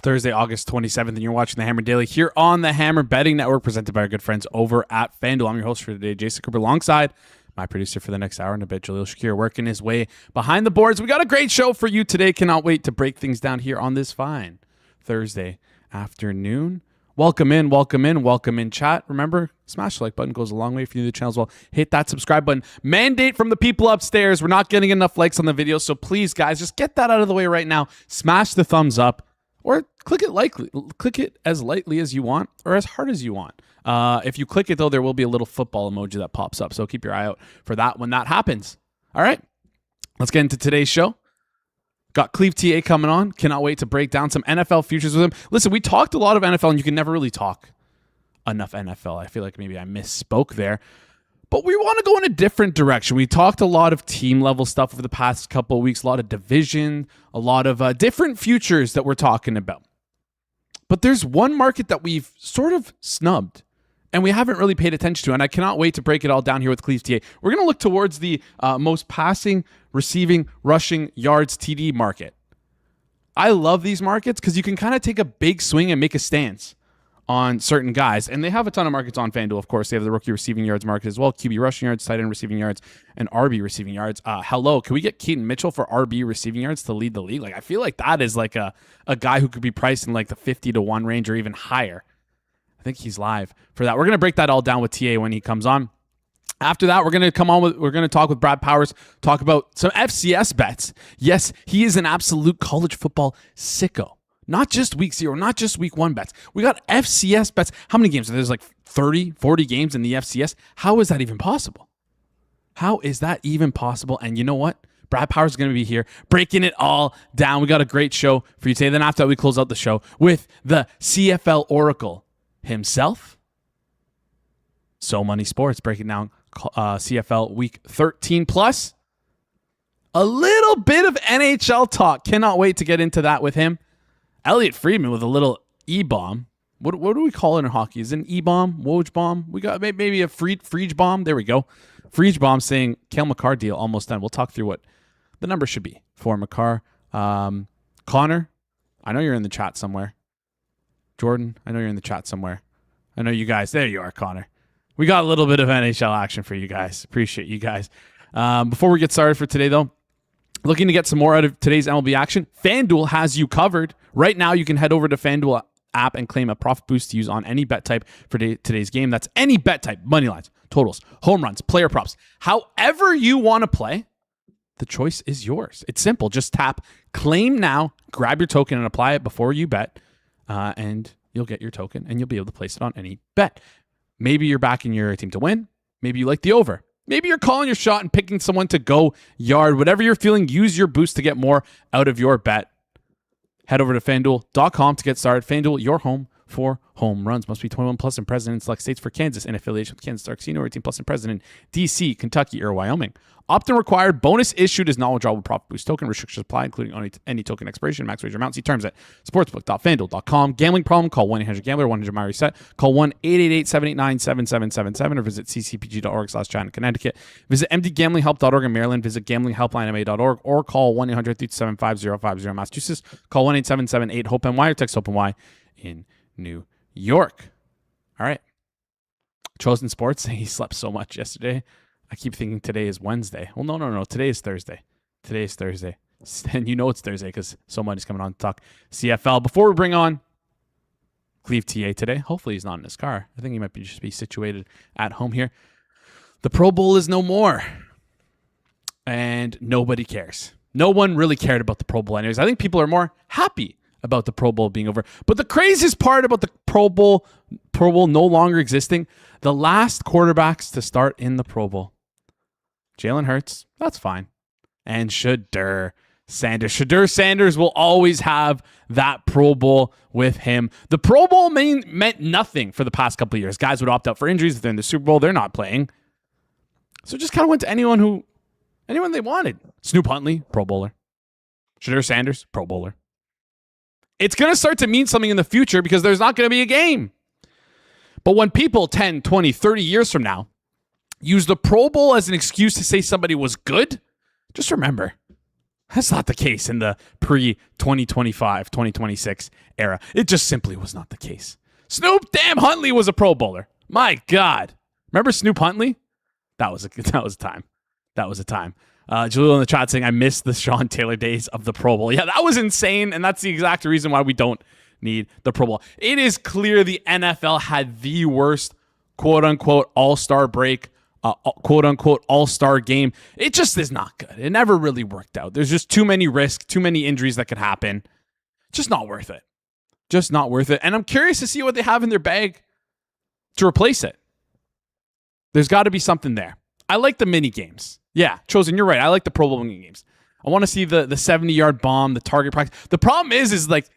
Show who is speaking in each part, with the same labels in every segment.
Speaker 1: Thursday, August 27th, and you're watching the Hammer Daily here on the Hammer Betting Network, presented by our good friends over at FanDuel. I'm your host for today, Jason Cooper, alongside my producer for the next hour and a bit, Jaleel Shakir, working his way behind the boards. We got a great show for you today. Cannot wait to break things down here on this fine Thursday afternoon. Welcome in, chat. Remember, smash the like button, goes a long way. If you're new to the channel as well, hit that subscribe button. Mandate from the people upstairs. We're not getting enough likes on the video, so please, guys, just get that out of the way right now. Smash the thumbs up, or click it as lightly as you want, or as hard as you want. If you click it, though, there will be a little football emoji that pops up, so keep your eye out for that when that happens. All right, let's get into today's show. Got ClevTA coming on. Cannot wait to break down some NFL futures with him. Listen, we talked a lot of NFL, and you can never really talk enough NFL. I feel like maybe I misspoke there. But we want to go in a different direction. We talked a lot of team-level stuff over the past couple of weeks, a lot of division, a lot of different futures that we're talking about. But there's one market that we've sort of snubbed, and we haven't really paid attention to, and I cannot wait to break it all down here with ClevTA. We're going to look towards the most passing, receiving, rushing yards TD market. I love these markets because you can kind of take a big swing and make a stance on certain guys, and they have a ton of markets on FanDuel, of course. They have the rookie receiving yards market as well, QB rushing yards, tight end receiving yards, and RB receiving yards. Hello, can we get Keaton Mitchell for RB receiving yards to lead the league? Like, I feel like that is like a guy who could be priced in like the 50-1 range or even higher. I think he's live for that. We're going to break that all down with TA when he comes on. After that, we're going to talk with Brad Powers, talk about some FCS bets. Yes, he is an absolute college football sicko. Not just week 0, not just week 1 bets. We got FCS bets. How many games? There's like 30, 40 games in the FCS. How is that even possible? How is that even possible? And you know what? Brad Powers is going to be here breaking it all down. We got a great show for you today. Then after that, we close out the show with the CFL Oracle himself. So Money Sports breaking down CFL week 13 plus. A little bit of NHL talk. Cannot wait to get into that with him. Elliot Friedman with a little E-bomb. What do we call it in hockey? Is it an E-bomb? Woj bomb? We got maybe a Friege bomb. There we go. Friege bomb saying Cale Makar deal almost done. We'll talk through what the number should be for Makar. Connor, I know you're in the chat somewhere. Jordan, I know you're in the chat somewhere. I know you guys. There you are, Connor. We got a little bit of NHL action for you guys. Appreciate you guys. Before we get started for today, though, looking to get some more out of today's MLB action, FanDuel has you covered. Right now, you can head over to FanDuel app and claim a profit boost to use on any bet type for today's game. That's any bet type, money lines, totals, home runs, player props. However you want to play, the choice is yours. It's simple. Just tap claim now, grab your token, and apply it before you bet, and you'll get your token, and you'll be able to place it on any bet. Maybe you're backing your team to win. Maybe you like the over. Maybe you're calling your shot and picking someone to go yard. Whatever you're feeling, use your boost to get more out of your bet. Head over to FanDuel.com to get started. FanDuel, your home for home runs. Must be 21 plus and present in select states for Kansas in affiliation with Kansas Star Casino, or 18 plus and present in D.C., Kentucky, or Wyoming. Opt-in required. Bonus issued is not withdrawable profit boost token. Restrictions apply, including on any token expiration. Max wager amount. See terms at sportsbook.fanduel.com. Gambling problem? Call 1-800-GAMBLER. 100-MY-RESET. Call 1-888-789-7777 or visit ccpg.org/Chat in Connecticut. Visit mdgamblinghelp.org in Maryland. Visit gamblinghelplinema.org or call 1-800-327-5050 Massachusetts. Call 1-877-8-HOPE-NY or text HOPE-NY in New York. All right. Chosen Sports saying he slept so much yesterday. I keep thinking today is Wednesday. Well, no. Today is Thursday. And you know it's Thursday because somebody's coming on to talk CFL. Before we bring on ClevTA today, hopefully he's not in his car. I think he might just be situated at home here. The Pro Bowl is no more. And nobody cares. No one really cared about the Pro Bowl anyways. I think people are more happy about the Pro Bowl being over. But the craziest part about the Pro Bowl no longer existing, the last quarterbacks to start in the Pro Bowl. Jalen Hurts, that's fine. And Shedeur Sanders will always have that Pro Bowl with him. The Pro Bowl meant nothing for the past couple of years. Guys would opt out for injuries. If they're in the Super Bowl, they're not playing. So just kind of went to anyone they wanted. Snoop Huntley, Pro Bowler. Shedeur Sanders, Pro Bowler. It's going to start to mean something in the future because there's not going to be a game. But when people 10, 20, 30 years from now use the Pro Bowl as an excuse to say somebody was good, just remember, That's not the case in the pre-2025, 2026 era. It just simply was not the case. Snoop damn Huntley was a Pro Bowler. My God. Remember Snoop Huntley? That was a time. That was a time. Julio in the chat saying, I miss the Sean Taylor days of the Pro Bowl. Yeah, that was insane, and that's the exact reason why we don't need the Pro Bowl. It is clear the NFL had the worst quote-unquote all-star break, quote-unquote all-star game. It just is not good. It never really worked out. There's just too many risks, too many injuries that could happen. Just not worth it. Just not worth it. And I'm curious to see what they have in their bag to replace it. There's got to be something there. I like the mini games. Yeah, Chosen, you're right. I like the Pro Bowl mini games. I want to see the 70-yard bomb, the target practice. The problem is like,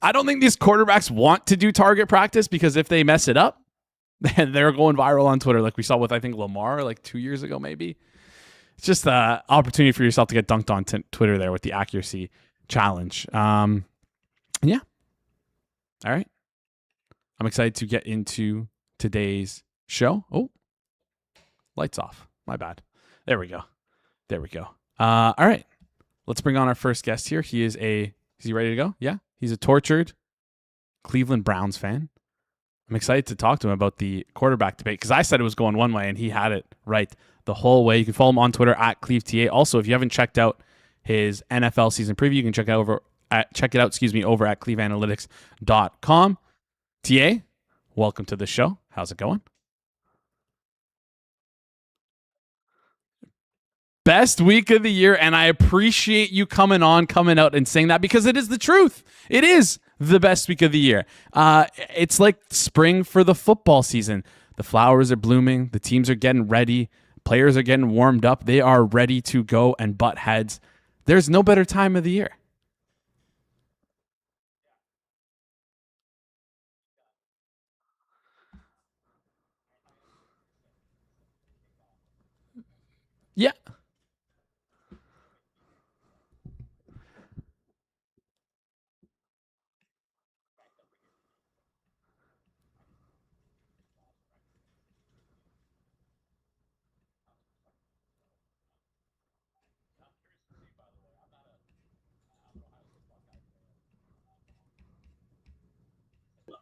Speaker 1: I don't think these quarterbacks want to do target practice because if they mess it up, then they're going viral on Twitter like we saw with, I think, Lamar like 2 years ago maybe. It's just an opportunity for yourself to get dunked on Twitter there with the accuracy challenge. Yeah. All right. I'm excited to get into today's show. Oh, lights off. My bad. There we go. All right. Let's bring on our first guest here. Is he ready to go? Yeah. He's a tortured Cleveland Browns fan. I'm excited to talk to him about the quarterback debate because I said it was going one way and he had it right the whole way. You can follow him on Twitter at ClevTA. Also, if you haven't checked out his NFL season preview, you can check it out over at clevanalytics.com. TA, welcome to the show. How's it going? Best week of the year, and I appreciate you coming out and saying that because it is the truth. It is the best week of the year. It's like spring for the football season. The flowers are blooming. The teams are getting ready. Players are getting warmed up. They are ready to go and butt heads. There's no better time of the year. Yeah.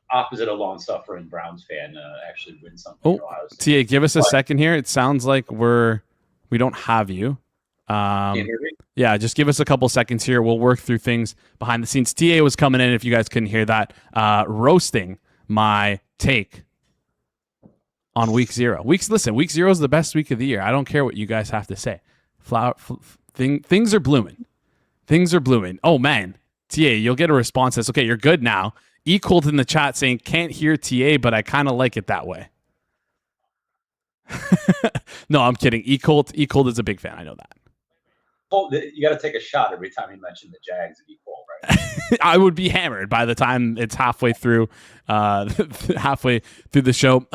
Speaker 2: Opposite a long-suffering Browns fan actually win something.
Speaker 1: Oh, TA, give us a second here. It sounds like we don't have you.
Speaker 2: Can you hear me?
Speaker 1: Yeah, just give us a couple seconds here. We'll work through things behind the scenes. TA was coming in, if you guys couldn't hear that, roasting my take on week 0. Week 0 is the best week of the year. I don't care what you guys have to say. Things are blooming. Things are blooming. Oh, man. TA, you'll get a response that's, okay, you're good now. Equaled in the chat saying, can't hear TA, but I kind of like it that way. No, I'm kidding. Equaled is a big fan. I know that.
Speaker 2: Well, you got to take a shot every time you mention the Jags and equal, right?
Speaker 1: I would be hammered by the time it's halfway through the show.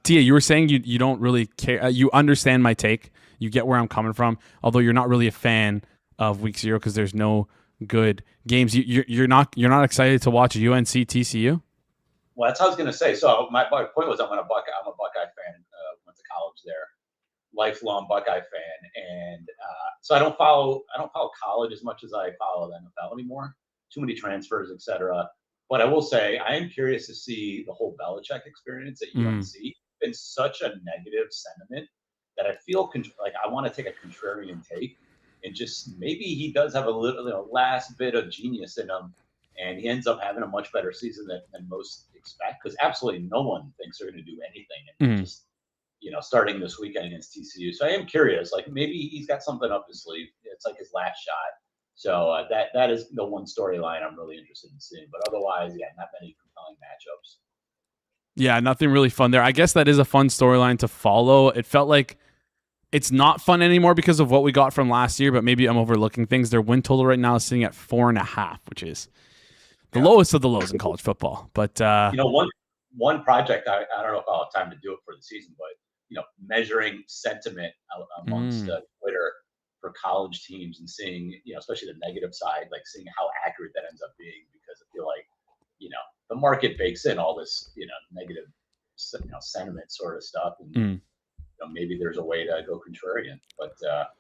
Speaker 1: Tia, you were saying you don't really care. You understand my take. You get where I'm coming from, although you're not really a fan of week 0 because there's no good games. You're not excited to watch UNC TCU?
Speaker 2: Well, that's what I was going to say. So my point was I'm a Buckeye fan. Went to college there, lifelong Buckeye fan, and so I don't follow college as much as I follow the NFL anymore. Too many transfers, etc. But I will say I am curious to see the whole Belichick experience at UNC. It's been such a negative sentiment that I feel like I want to take a contrarian take. And just maybe he does have a little last bit of genius in him, and he ends up having a much better season than most expect. Because absolutely no one thinks they're going to do anything. And just starting this weekend against TCU. So I am curious. Like maybe he's got something up his sleeve. It's like his last shot. So that is the one storyline I'm really interested in seeing. But otherwise, yeah, not many compelling matchups.
Speaker 1: Yeah, nothing really fun there. I guess that is a fun storyline to follow. It felt like it's not fun anymore because of what we got from last year, but maybe I'm overlooking things. Their win total right now is sitting at 4.5, which is the lowest of the lows in college football. But
Speaker 2: one project I don't know if I'll have time to do it for the season, but measuring sentiment amongst Twitter for college teams and seeing especially the negative side, like seeing how accurate that ends up being, because I feel like the market bakes in all this negative sentiment sort of stuff and. Maybe there's a way to go contrarian. But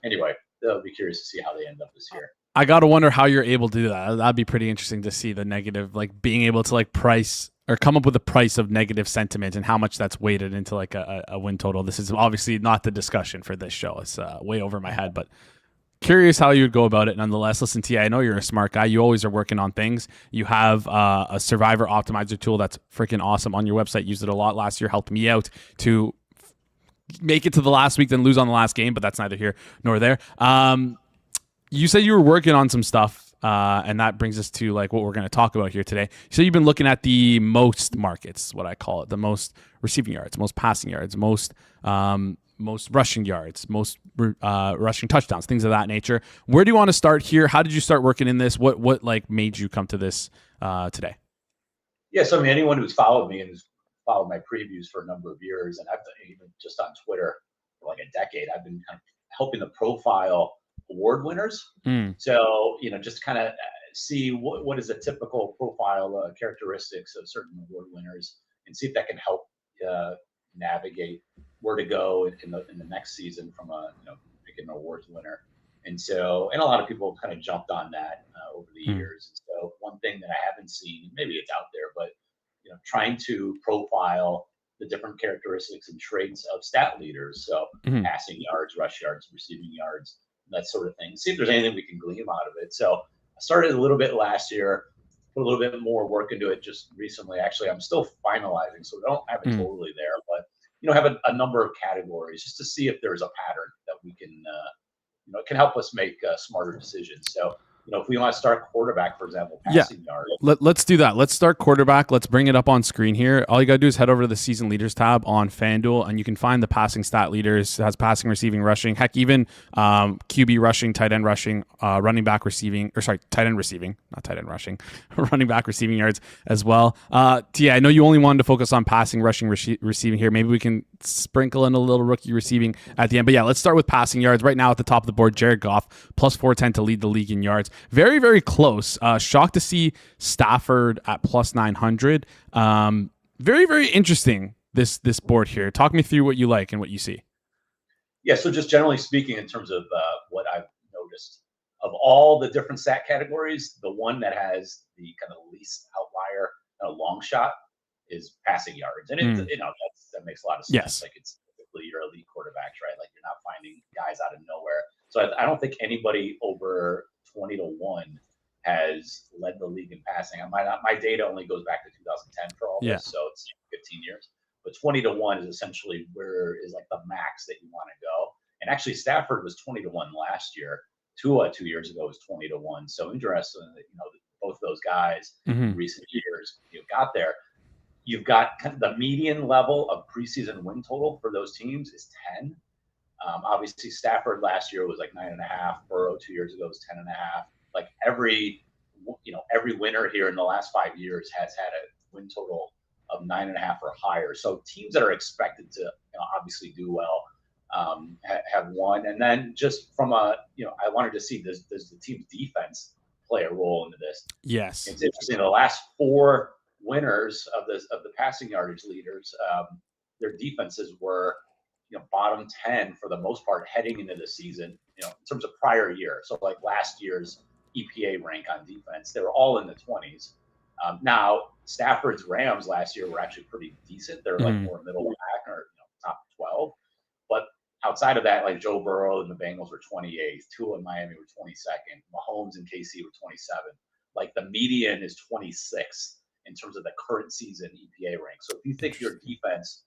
Speaker 2: anyway, I'll be curious to see how they end up this year.
Speaker 1: I gotta wonder how you're able to do that. That'd be pretty interesting to see the negative, like being able to like price or come up with a price of negative sentiment and how much that's weighted into like a win total. This is obviously not the discussion for this show. It's way over my head, but curious how you would go about it nonetheless. Listen, T, I know you're a smart guy. You always are working on things. You have a survivor optimizer tool that's freaking awesome on your website. Used it a lot last year, helped me out to make it to the last week, then lose on the last game, but that's neither here nor there. You said you were working on some stuff, and that brings us to like what we're going to talk about here today. So you've been looking at the most markets, what I call it, the most receiving yards, most passing yards, most rushing yards, most rushing touchdowns, things of that nature. Where do you want to start here? How did you start working in this? What like made you come to this today?
Speaker 2: Yeah, so I mean, anyone who's followed me and who's followed my previews for a number of years, and I've done, even just on Twitter for like a decade, I've been kind of helping to profile award winners. So, just kind of see what is a typical profile characteristics of certain award winners and see if that can help navigate where to go in the next season from picking an awards winner. And so, and a lot of people kind of jumped on that over the years. And so one thing that I haven't seen, maybe it's out there, but trying to profile the different characteristics and traits of stat leaders. So passing yards, rush yards, receiving yards, that sort of thing. See if there's anything we can glean out of it. So I started a little bit last year, put a little bit more work into it just recently. Actually, I'm still finalizing, so I don't have it totally there, but have a number of categories just to see if there's a pattern that we can, it can help us make smarter decisions. So, if we want to start quarterback, for example, passing yards.
Speaker 1: Let's do that. Let's start quarterback. Let's bring it up on screen here. All you got to do is head over to the season leaders tab on FanDuel, and you can find the passing stat leaders. It has passing, receiving, rushing, heck, even QB rushing, tight end rushing, running back receiving, tight end receiving, not tight end rushing, running back receiving yards as well. I know you only wanted to focus on passing, rushing, receiving here. Maybe we can sprinkle in a little rookie receiving at the end. But yeah, let's start with passing yards. Right now at the top of the board, Jared Goff, plus 410 to lead the league in yards. Very, very close. Shocked to see Stafford at plus 900. Very, very interesting, this board here. Talk me through what you like and what you see.
Speaker 2: Yeah, so just generally speaking, in terms of what I've noticed, of all the different stat categories, the one that has the kind of least outlier long shot is passing yards. And that makes a lot of sense.
Speaker 1: Yes.
Speaker 2: Like it's typically your elite quarterbacks, right? Like you're not finding guys out of nowhere. So I don't think anybody over 20 to 1 has led the league in passing. My data only goes back to 2010 for all this, so it's 15 years. But 20 to 1 is essentially where is like the max that you want to go. And actually, Stafford was 20 to 1 last year. Tua 2 years ago was 20 to 1. So interesting that both those guys in recent years got there. You've got kind of the median level of preseason win total for those teams is 10. Obviously, Stafford last year was like 9.5. Burrow 2 years ago was 10.5. Like every winner here in the last 5 years has had a win total of 9.5 or higher. So teams that are expected to obviously do well have won. And then just from I wanted to see does the team's defense play a role into this?
Speaker 1: Yes,
Speaker 2: it's interesting. The last 4 winners of the passing yardage leaders, their defenses were bottom 10 for the most part heading into the season, in terms of prior year. So like last year's EPA rank on defense, they were all in the 20s. Now Stafford's Rams last year were actually pretty decent. They're like more middle back or top 12. But outside of that, like Joe Burrow and the Bengals were 28th, Tua and Miami were 22nd, Mahomes and KC were 27th. Like the median is 26 in terms of the current season EPA rank. So if you think your defense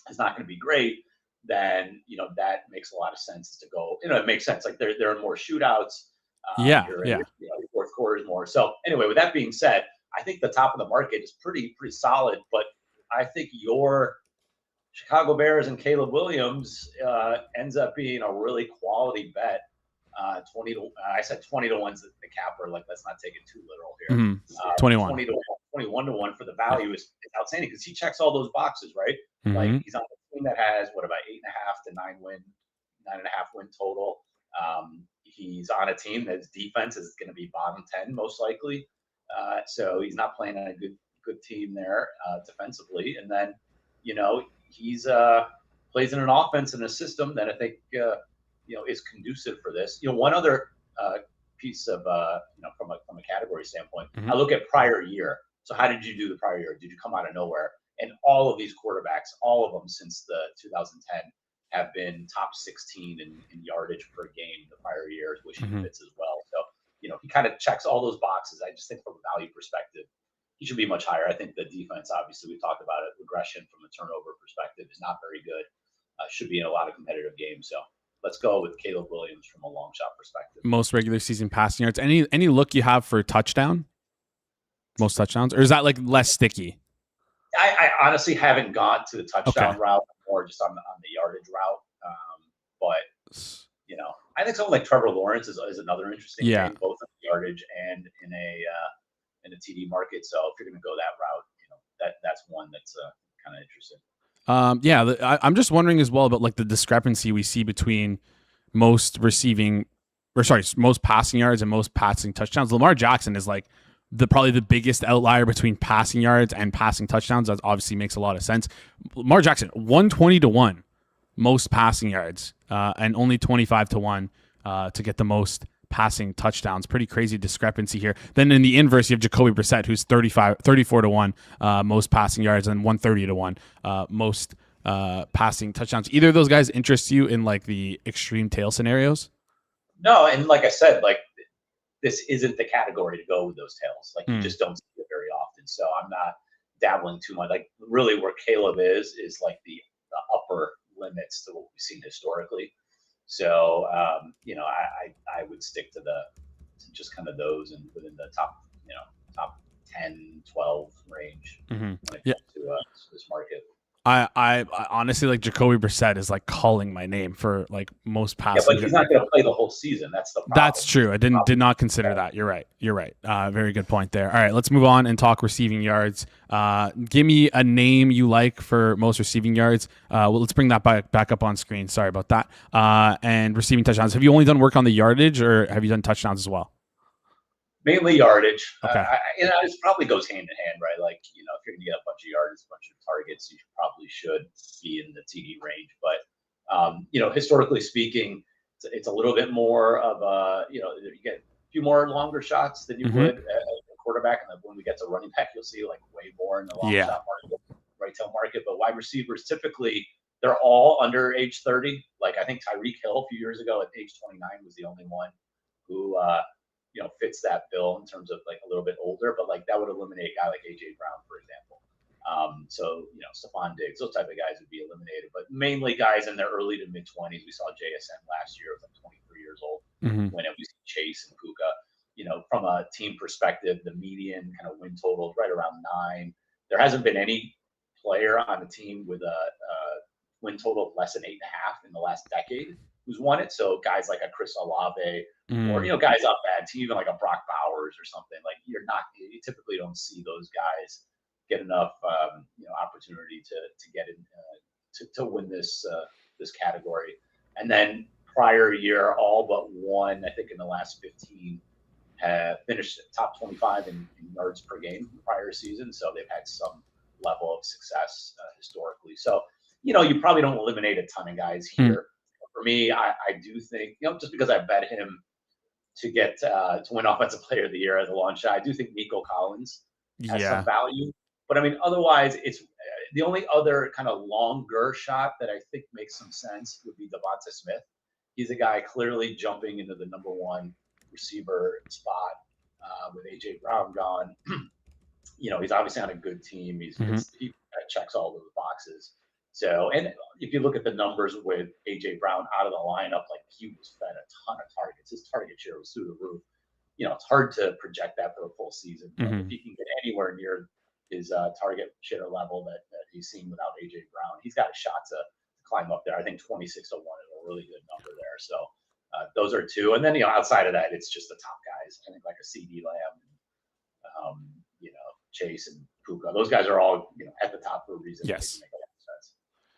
Speaker 2: is not going to be great, then that makes a lot of sense to go. It makes sense. Like there are more shootouts. Fourth quarters more. So anyway, with that being said, I think the top of the market is pretty solid. But I think your Chicago Bears and Caleb Williams ends up being a really quality bet. 20 to I said 20 to 1's the capper. Like let's not take it too literal here.
Speaker 1: 21.
Speaker 2: 20 to 1, 21 to 1 for the value is outstanding because he checks all those boxes, right? Like he's on a team that has about 8.5 to 9.5 win total. He's on a team that's defense is going to be bottom 10 most likely. So he's not playing on a good team there defensively. And then, he's plays in an offense and a system that I think is conducive for this. One other piece of from a category standpoint, I look at prior year. So how did you do the prior year? Did you come out of nowhere? And all of these quarterbacks, all of them since the 2010, have been top 16 in yardage per game the prior years, which he fits as well. So he kind of checks all those boxes. I just think from a value perspective, he should be much higher. I think the defense, obviously, we talked about it. Regression from a turnover perspective is not very good. Should be in a lot of competitive games. So let's go with Caleb Williams from a long shot perspective.
Speaker 1: Most regular season passing yards. Any look you have for touchdown? Most touchdowns, or is that like less sticky?
Speaker 2: I honestly haven't got to the touchdown route, or just on the yardage route. But I think someone like Trevor Lawrence is another interesting thing, both in the yardage and in a TD market. So if you're going to go that route, that's one that's kind of interesting.
Speaker 1: I'm just wondering as well about like the discrepancy we see between most passing yards and most passing touchdowns. Lamar Jackson is like probably the biggest outlier between passing yards and passing touchdowns. That obviously makes a lot of sense. Lamar Jackson, 120-1 most passing yards, and only 25-1 to get the most passing touchdowns. Pretty crazy discrepancy here. Then in the inverse, you have Jacoby Brissett, who's 34-1 most passing yards and 130-1 most passing touchdowns. Either of those guys interest you in like the extreme tail scenarios?
Speaker 2: No, and like I said, like this isn't the category to go with those tails. Like you just don't see it very often. So I'm not dabbling too much. Like really where Caleb is like the upper limits to what we've seen historically. So I would stick to just kind of those and within the top 10, 12 range when it comes to this market.
Speaker 1: I honestly like Jacoby Brissett is like calling my name for like most passing.
Speaker 2: Yeah, but he's not going to play the whole season. That's the problem.
Speaker 1: That's true. I did not consider that. You're right. Very good point there. All right, let's move on and talk receiving yards. Give me a name you like for most receiving yards. Let's bring that back up on screen. Sorry about that. And receiving touchdowns. Have you only done work on the yardage, or have you done touchdowns as well?
Speaker 2: Mainly yardage.
Speaker 1: Okay.
Speaker 2: It probably goes hand in hand, right? Like, if you're going to get a bunch of yards, a bunch of targets, you probably should be in the TD range. But, historically speaking, it's a little bit more of you get a few more longer shots than you would at a quarterback. And when we get to running back, you'll see like way more in the long shot market, right tail market. But wide receivers, typically, they're all under age 30. Like I think Tyreek Hill a few years ago at age 29 was the only one who fits that bill in terms of like a little bit older, but like that would eliminate a guy like AJ Brown, for example. Stephon Diggs, those type of guys would be eliminated, but mainly guys in their early to mid 20s. We saw JSN last year, was like 23 years old. When we see Chase and Puka, from a team perspective, the median kind of win total is right around 9. There hasn't been any player on a team with a win total of less than 8.5 in the last decade who's won it. So guys like a Chris Olave, or guys off bad team, even like a Brock Bowers or something. Like you typically don't see those guys get enough opportunity to get in to win this category. And then prior year, all but one, I think in the last 15, have finished top 25 in yards per game in the prior season. So they've had some level of success historically. So you probably don't eliminate a ton of guys here. For me, I do think, just because I bet him to get to win Offensive Player of the Year as a long shot, I do think Nico Collins has some value. But I mean, otherwise, it's the only other kind of longer shot that I think makes some sense would be Devonta Smith. He's a guy clearly jumping into the number one receiver spot with AJ Brown gone. He's obviously on a good team. He checks all those boxes. So, and if you look at the numbers with AJ Brown out of the lineup, like he was fed a ton of targets. His target share was through the roof. It's hard to project that for a full season. But if he can get anywhere near his target share level that he's seen without AJ Brown, he's got a shot to climb up there. I think 26-1 is a really good number there. So those are two. And then, outside of that, it's just the top guys. I think like a CD Lamb, Chase and Puka. Those guys are all, at the top for a reason.
Speaker 1: Yes.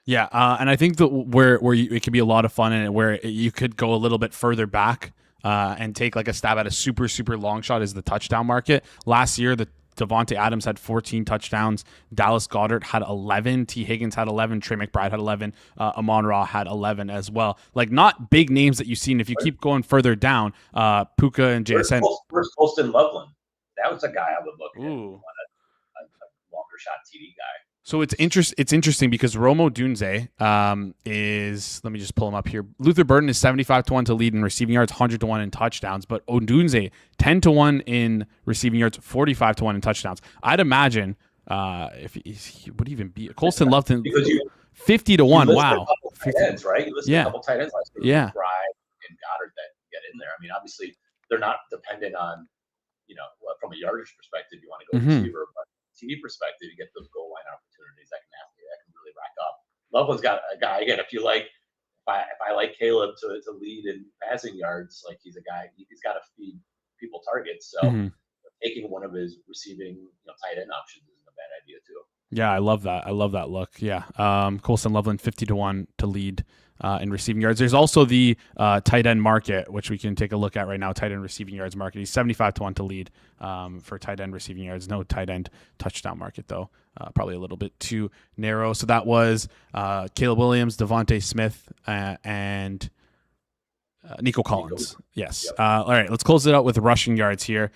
Speaker 1: Yeah, and I think that where it could be a lot of fun in it, where you could go a little bit further back and take like a stab at a super, super long shot is the touchdown market. Last year, the Devontae Adams had 14 touchdowns. Dallas Goedert had 11. T. Higgins had 11. Trey McBride had 11. Amon-Ra had 11 as well. Like, not big names that you've seen. If you keep going further down, Puka and JSN.
Speaker 2: Where's Colston Loveland? That was a guy I would look at.
Speaker 1: Ooh.
Speaker 2: A longer shot TD guy.
Speaker 1: So it's interesting because Romo Dunze is, let me just pull him up here. Luther Burden is 75-1 to lead in receiving yards, 100-1 in touchdowns, but Odunze 10-1 in receiving yards, 45-1 in touchdowns. I'd imagine if he would even be Colston Loveland 50-1. Wow,
Speaker 2: tight ends, right? You listed a couple tight ends last year.
Speaker 1: Yeah,
Speaker 2: McBride and Goddard that get in there. I mean, obviously they're not dependent on, from a yardage perspective, you want to go receiver, but TV perspective, you get those goal line opportunities that can really rack up. Loveland's got a guy again. If I like Caleb to lead in passing yards, like he's a guy, he's got to feed people targets. So taking one of his receiving tight end options isn't a bad idea too.
Speaker 1: Yeah, I love that. I love that look. Yeah, Colston Loveland 50-1 to lead in receiving yards. There's also the tight end market, which we can take a look at right now. Tight end receiving yards market. He's 75-1 to lead for tight end receiving yards. No tight end touchdown market though. Probably a little bit too narrow. So that was Caleb Williams, Devontae Smith, and Nico Collins. Yes.
Speaker 2: Yep.
Speaker 1: All right, let's close it out with rushing yards here.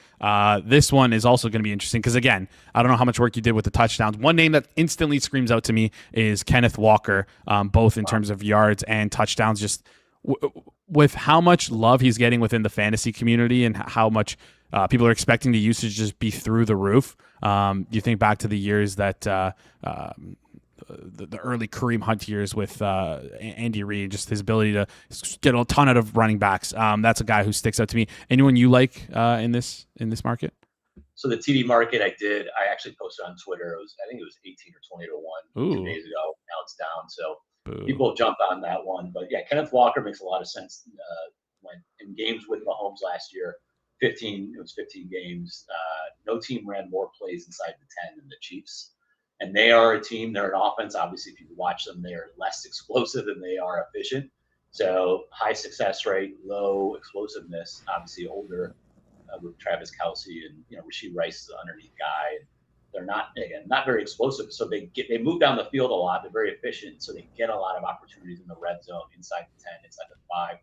Speaker 1: This one is also going to be interesting because, again, I don't know how much work you did with the touchdowns. One name that instantly screams out to me is Kenneth Walker, both in terms of yards and touchdowns. Just with how much love he's getting within the fantasy community and how much people are expecting the usage to just be through the roof. You think back to the years that the early Kareem Hunt years with Andy Reid, just his ability to get a ton out of running backs. That's a guy who sticks out to me. Anyone you like in this market?
Speaker 2: So the TD market, I actually posted on Twitter. I think it was 18 or 20-1 2 days ago. Now it's down. So people have jumped on that one. But yeah, Kenneth Walker makes a lot of sense. When in games with Mahomes last year, 15 games. No team ran more plays inside the 10 than the Chiefs. And they are a team, they're an offense. Obviously, if you watch them, they are less explosive than they are efficient. So high success rate, low explosiveness. Obviously, older with Travis Kelce and Rashee Rice is the underneath guy. They're not very explosive. So they move down the field a lot. They're very efficient. So they get a lot of opportunities in the red zone, inside the 10, inside the 5.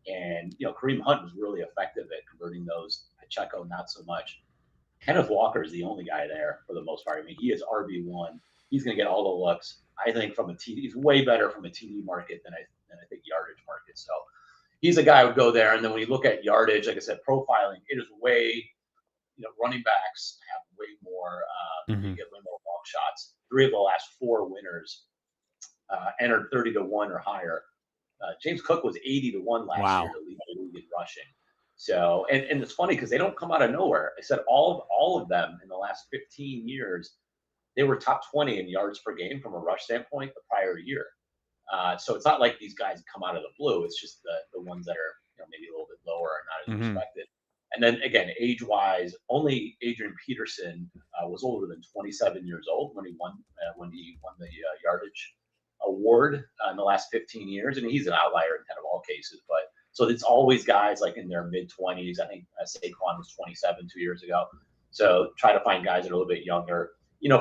Speaker 2: And Kareem Hunt was really effective at converting those. Pacheco, not so much. Kenneth Walker is the only guy there for the most part. I mean, he is RB1. He's going to get all the looks. I think from a TD, he's way better from a TD market than I think yardage market. So he's a guy who would go there. And then when you look at yardage, like I said, profiling, it is way, running backs have way more, you get way more long shots. 3 of the last 4 winners entered 30-1 or higher. James Cook was 80-1 last year to lead the league in rushing. So, and it's funny because they don't come out of nowhere. I said all of them in the last 15 years, they were top 20 in yards per game from a rush standpoint the prior year. So it's not like these guys come out of the blue. It's just the ones that are maybe a little bit lower and not as expected. And then again, age-wise, only Adrian Peterson was older than 27 years old when he won the yardage award in the last 15 years. I mean, he's an outlier in kind of all cases, but. So it's always guys like in their mid-20s. I think Saquon was 27 2 years ago. So try to find guys that are a little bit younger.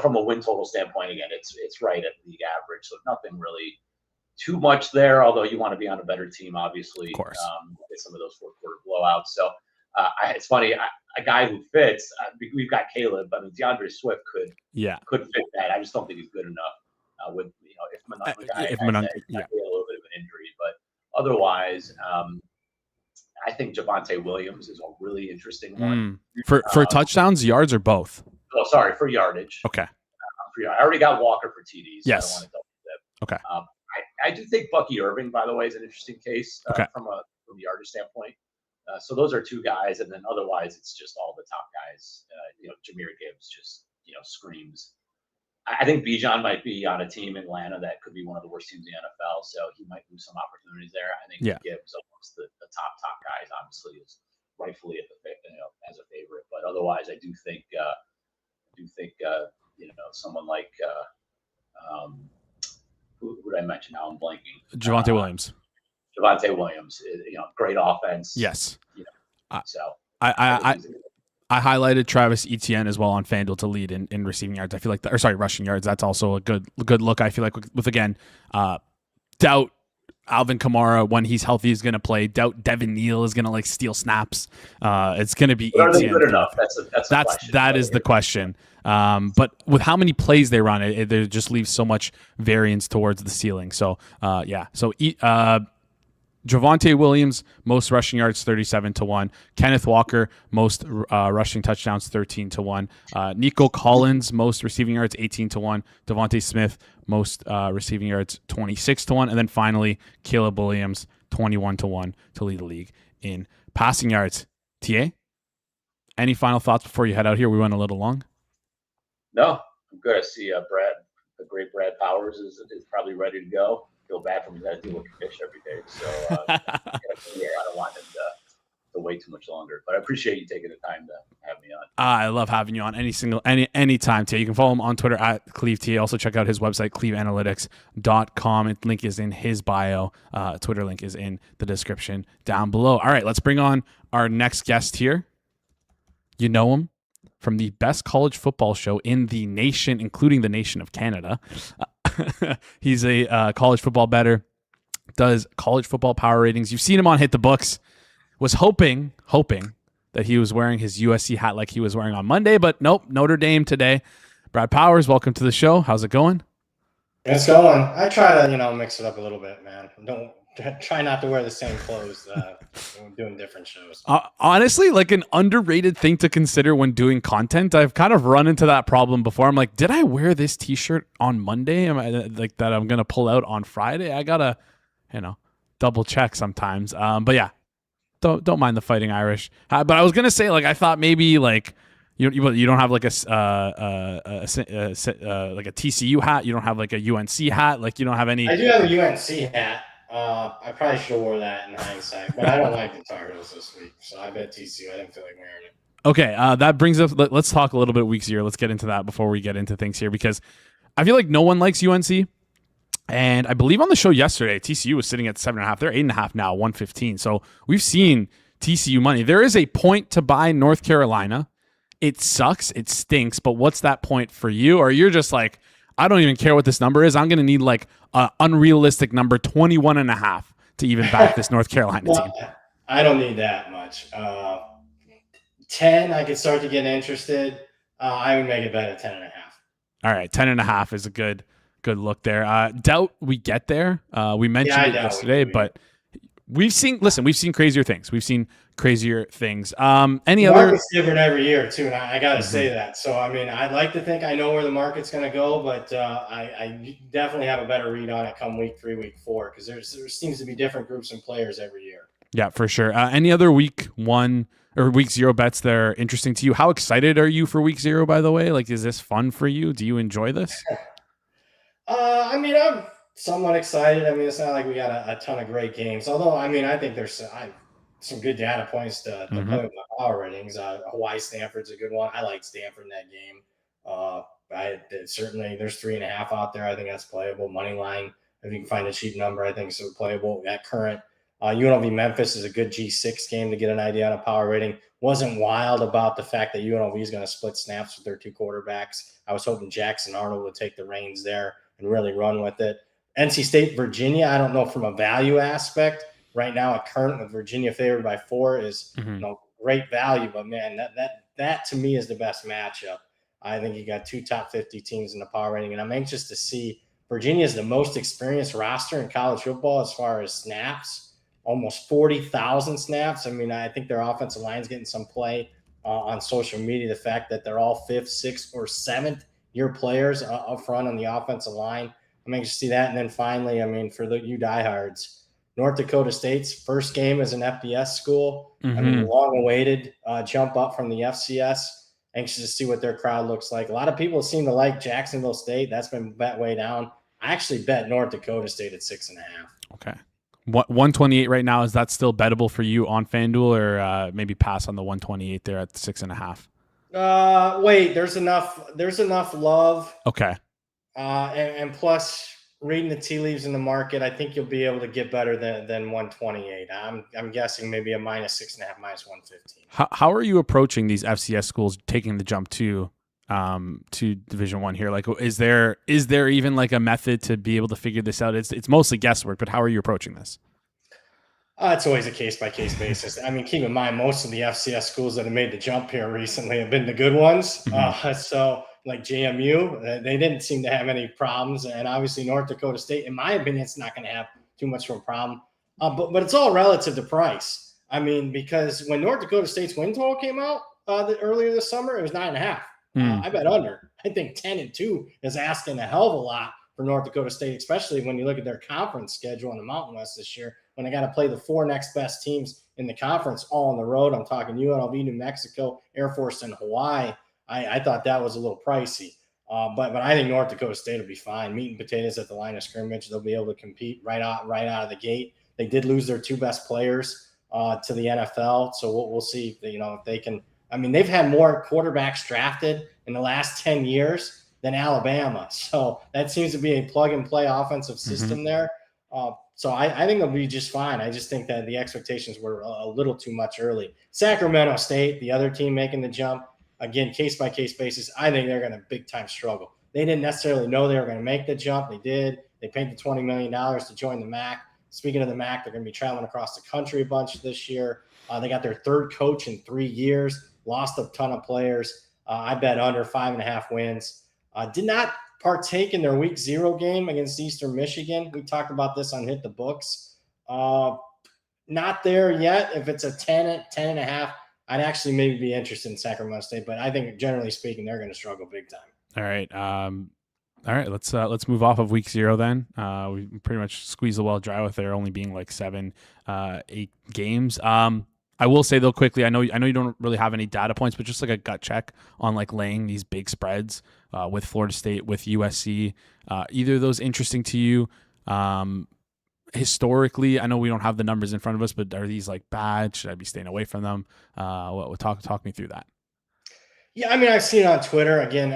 Speaker 2: From a win total standpoint, again, it's right at league average. So nothing really too much there, although you want to be on a better team, obviously. Of course. Get some of those fourth-quarter blowouts. So it's funny, a guy who fits, we've got Caleb. I mean, DeAndre Swift could fit that. I just don't think he's good enough with, if a little bit of an injury. But otherwise, I think Javonte Williams is a really interesting one.
Speaker 1: For touchdowns, yards, or both?
Speaker 2: Oh, sorry, for yardage.
Speaker 1: Okay.
Speaker 2: I already got Walker for TDs.
Speaker 1: Yes.
Speaker 2: So I don't want to
Speaker 1: okay.
Speaker 2: I do think Bucky Irving, by the way, is an interesting case from a yardage standpoint. So those are 2 guys, and then otherwise it's just all the top guys. Jahmyr Gibbs just screams. I think Bijan might be on a team in Atlanta that could be one of the worst teams in the NFL, so he might lose some opportunities there. I think Gibbs, amongst the top guys, obviously is rightfully as a favorite. But otherwise, I do think someone like who did I mention? Now I'm blanking.
Speaker 1: Javonte Williams.
Speaker 2: Javonte Williams, great offense.
Speaker 1: Yes.
Speaker 2: So
Speaker 1: I highlighted Travis Etienne as well on FanDuel to lead in receiving yards. I feel like rushing yards. That's also a good look. I feel like with again, doubt Alvin Kamara when he's healthy is going to play. Doubt Devin Neal is going to like steal snaps. It's going to be
Speaker 2: But are they
Speaker 1: Etienne.
Speaker 2: good enough? That's the question.
Speaker 1: That is the question. But with how many plays they run, it just leaves so much variance towards the ceiling. So yeah. So Javonte Williams, most rushing yards, 37-1. Kenneth Walker, most rushing touchdowns, 13-1. Nico Collins, most receiving yards, 18-1. Devontae Smith, most receiving yards, 26-1. And then finally, Caleb Williams, 21-1 to lead the league in passing yards. TA, any final thoughts before you head out here? We went a little long.
Speaker 2: No, I'm good. I see the great Brad Powers is probably ready to go. Feel bad for him. He's got to deal with fish every day. So I don't want him to wait too much longer. But I appreciate you taking the time to have me on.
Speaker 1: I love having you on any time, Tia. You can follow him on Twitter at ClevTA. Also check out his website, cleveanalytics.com. Link is in his bio. Twitter link is in the description down below. All right, let's bring on our next guest here. You know him from the best college football show in the nation, including the nation of Canada. He's a college football bettor, does college football power ratings. You've seen him on Hit the Books. Was hoping that he was wearing his USC hat like he was wearing on Monday, but nope, Notre Dame today. Brad Powers, welcome to the show. How's it going?
Speaker 3: It's going. I try to, mix it up a little bit, man. Don't try not to wear the same clothes doing different shows.
Speaker 1: Honestly, like an underrated thing to consider when doing content. I've kind of run into that problem before. I'm like, did I wear this T-shirt on Monday? Am I like that? I'm gonna pull out on Friday. I gotta, double check sometimes. But yeah, don't mind the Fighting Irish. But I was gonna say, like, I thought maybe like you don't have like a TCU hat. You don't have like a UNC hat. Like you don't have any.
Speaker 3: I do have a UNC hat. I probably should have wore that in hindsight, but I don't like the Tar Heels this week, so I bet TCU. I didn't feel like wearing it.
Speaker 1: Okay, that brings up. Let's talk a little bit week 0. Let's get into that before we get into things here, because I feel like no one likes UNC, and I believe on the show yesterday, TCU was sitting at 7.5. They're 8.5 now, 115. So we've seen TCU money. There is a point to buy North Carolina. It sucks. It stinks. But what's that point for you? Or you're just like, I don't even care what this number is. I'm going to need like an unrealistic number, 21.5, to even back this North Carolina team.
Speaker 3: I don't need that much. 10, I could start to get interested. I would make it bet at 10.5.
Speaker 1: All right, 10.5 is a good look there. Doubt we get there. We mentioned it yesterday, but we've seen crazier things. Any
Speaker 3: the
Speaker 1: other?
Speaker 3: Market's different every year too, and I got to say that. So I mean, I'd like to think I know where the market's going to go, but I definitely have a better read on it come week 3, week 4, because there seems to be different groups and players every year.
Speaker 1: Yeah, for sure. Any other week 1 or week 0 bets that are interesting to you? How excited are you for week 0? By the way, like, is this fun for you? Do you enjoy this?
Speaker 3: I mean, I'm somewhat excited. I mean, it's not like we got a ton of great games. Although, I mean, I think there's some good data points to play with my power ratings. Hawaii Stanford's a good one. I like Stanford in that game. Certainly there's 3.5 out there. I think that's playable. Money line, if you can find a cheap number, I think so playable. At current, UNLV Memphis is a good G6 game to get an idea on a power rating. Wasn't wild about the fact that UNLV is going to split snaps with their 2 quarterbacks. I was hoping Jackson Arnold would take the reins there and really run with it. NC State, Virginia, I don't know from a value aspect. Right now, at current, with Virginia favored by 4 is great value. But, man, that to me is the best matchup. I think you got 2 top 50 teams in the power rating, and I'm anxious to see. Virginia is the most experienced roster in college football as far as snaps, almost 40,000 snaps. I mean, I think their offensive line is getting some play on social media. The fact that they're all 5th, 6th, or 7th year players up front on the offensive line. I'm anxious to see that. And then finally, I mean, for you diehards, North Dakota State's first game as an FBS school. I mean, long-awaited jump up from the FCS. Anxious to see what their crowd looks like. A lot of people seem to like Jacksonville State. That's been bet way down. I actually bet North Dakota State at 6.5.
Speaker 1: Okay. 128 right now. Is that still bettable for you on FanDuel, or maybe pass on the 128 there at 6.5?
Speaker 3: Wait, there's enough love.
Speaker 1: Okay.
Speaker 3: And plus, reading the tea leaves in the market, I think you'll be able to get better than 128. I'm guessing maybe a -6.5, -115.
Speaker 1: How are you approaching these FCS schools taking the jump to Division One here? Like, is there even like a method to be able to figure this out? It's mostly guesswork, but how are you approaching this?
Speaker 3: It's always a case-by-case basis. I mean, keep in mind, most of the FCS schools that have made the jump here recently have been the good ones. So, like JMU, they didn't seem to have any problems. And obviously, North Dakota State, in my opinion, it's not going to have too much of a problem. But it's all relative to price. I mean, because when North Dakota State's win total came out earlier this summer, it was 9.5. I bet under. I think 10-2 is asking a hell of a lot for North Dakota State, especially when you look at their conference schedule in the Mountain West this year, when they got to play the 4 next best teams in the conference all on the road. I'm talking UNLV, New Mexico, Air Force, and Hawaii. I thought that was a little pricey. But I think North Dakota State will be fine. Meat and potatoes at the line of scrimmage. They'll be able to compete right out of the gate. They did lose their 2 best players to the NFL. So we'll see, if they can. I mean, they've had more quarterbacks drafted in the last 10 years than Alabama. So that seems to be a plug-and-play offensive system there. So I think they'll be just fine. I just think that the expectations were a little too much early. Sacramento State, the other team making the jump, again, case-by-case basis, I think they're going to big-time struggle. They didn't necessarily know they were going to make the jump. They did. They paid the $20 million to join the MAC. Speaking of the MAC, they're going to be traveling across the country a bunch this year. They got their 3rd coach in 3 years, lost a ton of players. I bet under 5.5 wins. Did not partake in their week 0 game against Eastern Michigan. We talked about this on Hit the Books. Not there yet. If it's a 10.5, I'd actually maybe be interested in Sacramento State, but I think generally speaking, they're going to struggle big time.
Speaker 1: All right. Let's move off of week 0 then. We pretty much squeezed the well dry with there only being like 7, 8 games. I will say though quickly, I know you don't really have any data points, but just like a gut check on like laying these big spreads with Florida State, with USC. Either of those interesting to you? Historically, I know we don't have the numbers in front of us, but are these like bad? Should I be staying away from them? Talk me through that.
Speaker 3: Yeah, I mean, I've seen it on Twitter again,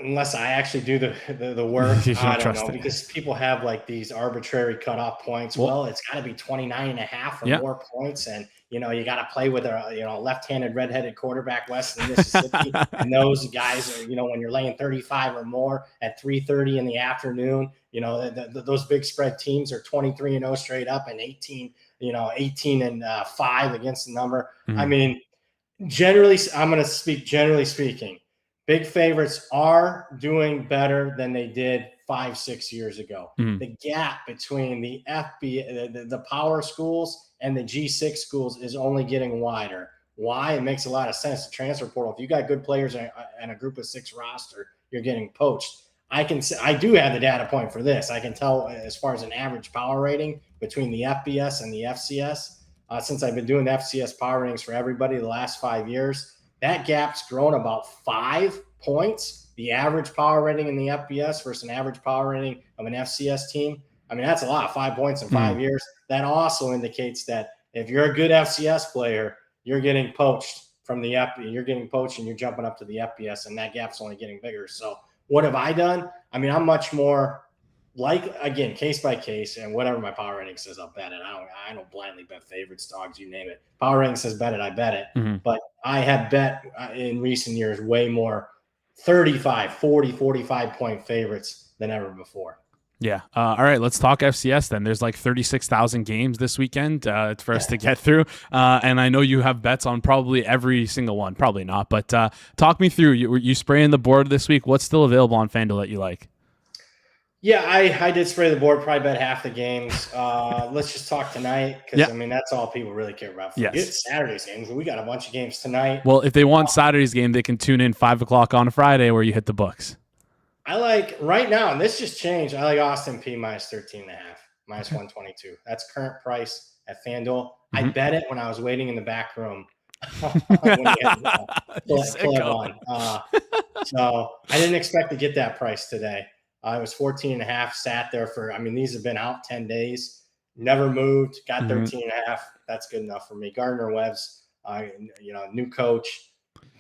Speaker 3: unless I actually do the work. I don't know, because people have like these arbitrary cutoff points. Well, it's got to be 29.5 or more points. And, you got to play with a left-handed redheaded quarterback west of Mississippi. And those guys are, when you're laying 35 or more at 3:30 in the afternoon, those big spread teams are 23-0 straight up and 18-5 against the number. I mean, generally, I'm going to speak generally speaking. Big favorites are doing better than they did 5-6 years ago. The gap between the FB, the power schools and the G6 schools is only getting wider. Why? It makes a lot of sense. The transfer portal. If you got good players and a group of 6 roster, you're getting poached. I do have the data point for this. I can tell as far as an average power rating between the FBS and the FCS. Since I've been doing FCS power ratings for everybody the last 5 years, that gap's grown about 5 points. The average power rating in the FBS versus an average power rating of an FCS team. I mean, that's a lot, 5 points in 5 years. That also indicates that if you're a good FCS player, you're getting poached from the FB. You're getting poached and you're jumping up to the FBS, and that gap's only getting bigger. So what have I done? I mean, I'm much more again, case by case, and whatever my power rating says, I'll bet it. I don't blindly bet favorites, dogs, you name it. Power rating says bet it, I bet it. But I have bet in recent years way more 35, 40, 45 point favorites than ever before.
Speaker 1: Yeah. All right. Let's talk FCS then. There's like 36,000 games this weekend for us to get through. And I know you have bets on probably every single one. Probably not. But talk me through. You spraying the board this week. What's still available on FanDuel that you like?
Speaker 3: Yeah, I did spray the board, probably bet half the games. Let's just talk tonight because, I mean, that's all people really care about. Forget Saturday's games. We got a bunch of games tonight.
Speaker 1: Well, if they want Saturday's game, they can tune in 5 o'clock on a Friday where you hit the books.
Speaker 3: I like right now, and this just changed. I like Austin P minus 13.5, minus 122. That's current price at FanDuel. I bet it when I was waiting in the back room. Clev on. So I didn't expect to get that price today. I was 14.5, sat there for, these have been out 10 days, never moved, got 13.5. That's good enough for me. Gardner Webb's, new coach,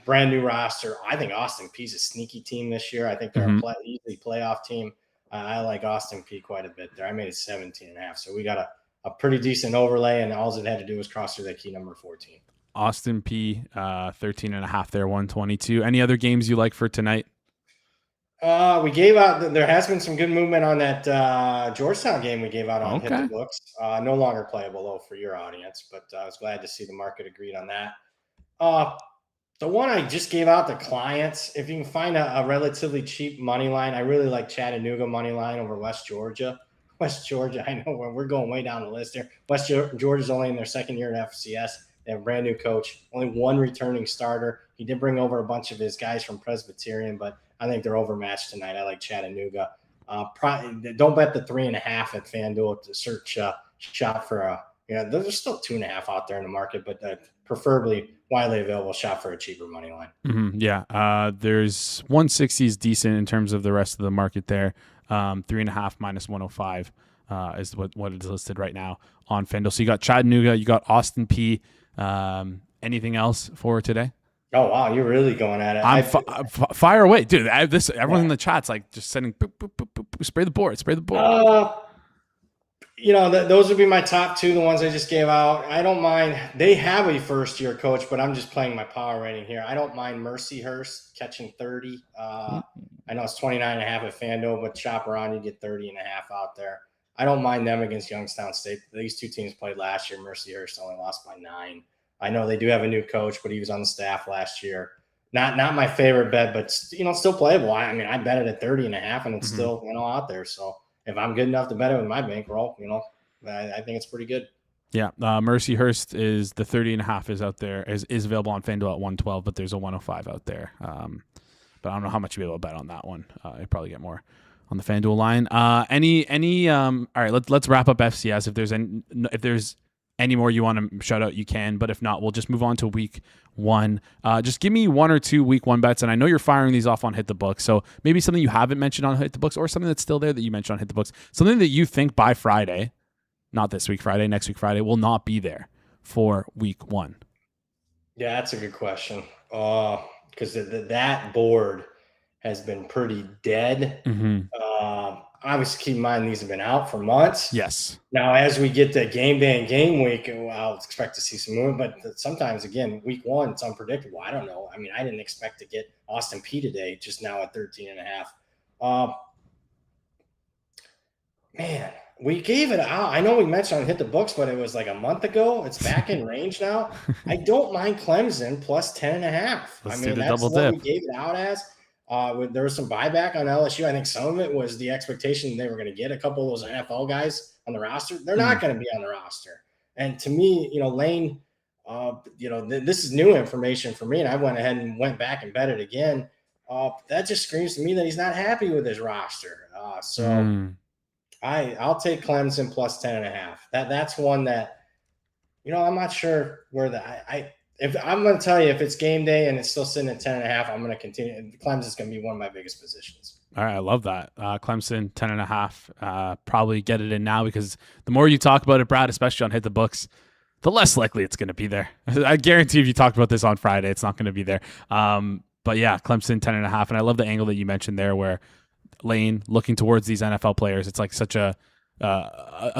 Speaker 3: brand new roster. I think Austin Peay's a sneaky team this year. I think they're easily playoff team. I like Austin P quite a bit there. I made it 17.5. So we got a pretty decent overlay, and all it had to do was cross through that key number 14.
Speaker 1: Austin P, 13.5 there, 122. Any other games you like for tonight?
Speaker 3: We gave out. There has been some good movement on that Georgetown game we gave out on Hit the Books. No longer playable though for your audience, but I was glad to see the market agreed on that. The one I just gave out to clients, if you can find a relatively cheap money line, I really like Chattanooga money line over West Georgia. West Georgia, I know we're going way down the list here. West Georgia's only in their second year at FCS. They have a brand new coach, only one returning starter. He did bring over a bunch of his guys from Presbyterian, but I think they're overmatched tonight. I like Chattanooga. Don't bet the 3.5 at FanDuel to search shop for there's still 2.5 out there in the market, but preferably widely available shop for a cheaper money line.
Speaker 1: Mm-hmm, yeah. There's 160 is decent in terms of the rest of the market there. 3.5 minus 105 is what is listed right now on FanDuel. So you got Chattanooga, you got Austin P. Anything else for today?
Speaker 3: Oh wow, you're really going at it.
Speaker 1: I'm fire away, dude. Everyone in the chat's like just sending boop, boop, boop, boop, spray the board.
Speaker 3: Those would be my top two, the ones I just gave out. I don't mind. They have a first-year coach, but I'm just playing my power rating here. I don't mind Mercyhurst catching 30. I know it's 29.5 at FanDuel, but shop around, you get 30.5 out there. I don't mind them against Youngstown State. These two teams played last year. Mercyhurst only lost by 9. I know they do have a new coach, but he was on the staff last year. Not my favorite bet, but still playable. I mean, I bet it at 30.5, and it's still out there. So if I'm good enough to bet it with my bankroll, I think it's pretty good.
Speaker 1: Yeah, Mercyhurst is the 30.5 is out there is available on FanDuel at 112, but there's a 105 out there. But I don't know how much you'll be able to bet on that one. You probably get more on the FanDuel line. All right, let's wrap up FCS. If there's any more you want to shout out, you can. But if not, we'll just move on to week 1. Just give me 1 or 2 week 1 bets. And I know you're firing these off on Hit the Books. So maybe something you haven't mentioned on Hit the Books or something that's still there that you mentioned on Hit the Books. Something that you think by Friday, not this week Friday, next week Friday, will not be there for week 1.
Speaker 3: Yeah, that's a good question. Because that board has been pretty dead. Obviously, keep in mind these have been out for months.
Speaker 1: Yes.
Speaker 3: Now, as we get to game day and game week, I'll expect to see some movement. But sometimes, again, week 1, it's unpredictable. I don't know. I mean, I didn't expect to get Austin P today, just now at 13.5. Man, we gave it out. I know we mentioned on Hit the Books, but it was like a month ago. It's back in range now. I don't mind Clemson plus 10.5. That's what we gave it out as. There was some buyback on LSU. I think some of it was the expectation they were going to get a couple of those NFL guys on the roster. They're not going to be on the roster. And to me, Lane, this is new information for me. And I went ahead and went back and bet it again. That just screams to me that he's not happy with his roster. I'll take Clemson plus 10.5. That's one that, I'm not sure where if I'm going to tell you, if it's game day and it's still sitting at 10.5, I'm going to continue. Clemson's going to be one of my biggest positions.
Speaker 1: All right. I love that. Clemson 10.5, probably get it in now, because the more you talk about it, Brad, especially on Hit the Books, the less likely it's going to be there. I guarantee if you talked about this on Friday, it's not going to be there. But yeah, Clemson 10.5. And I love the angle that you mentioned there where Lane looking towards these NFL players. It's like such a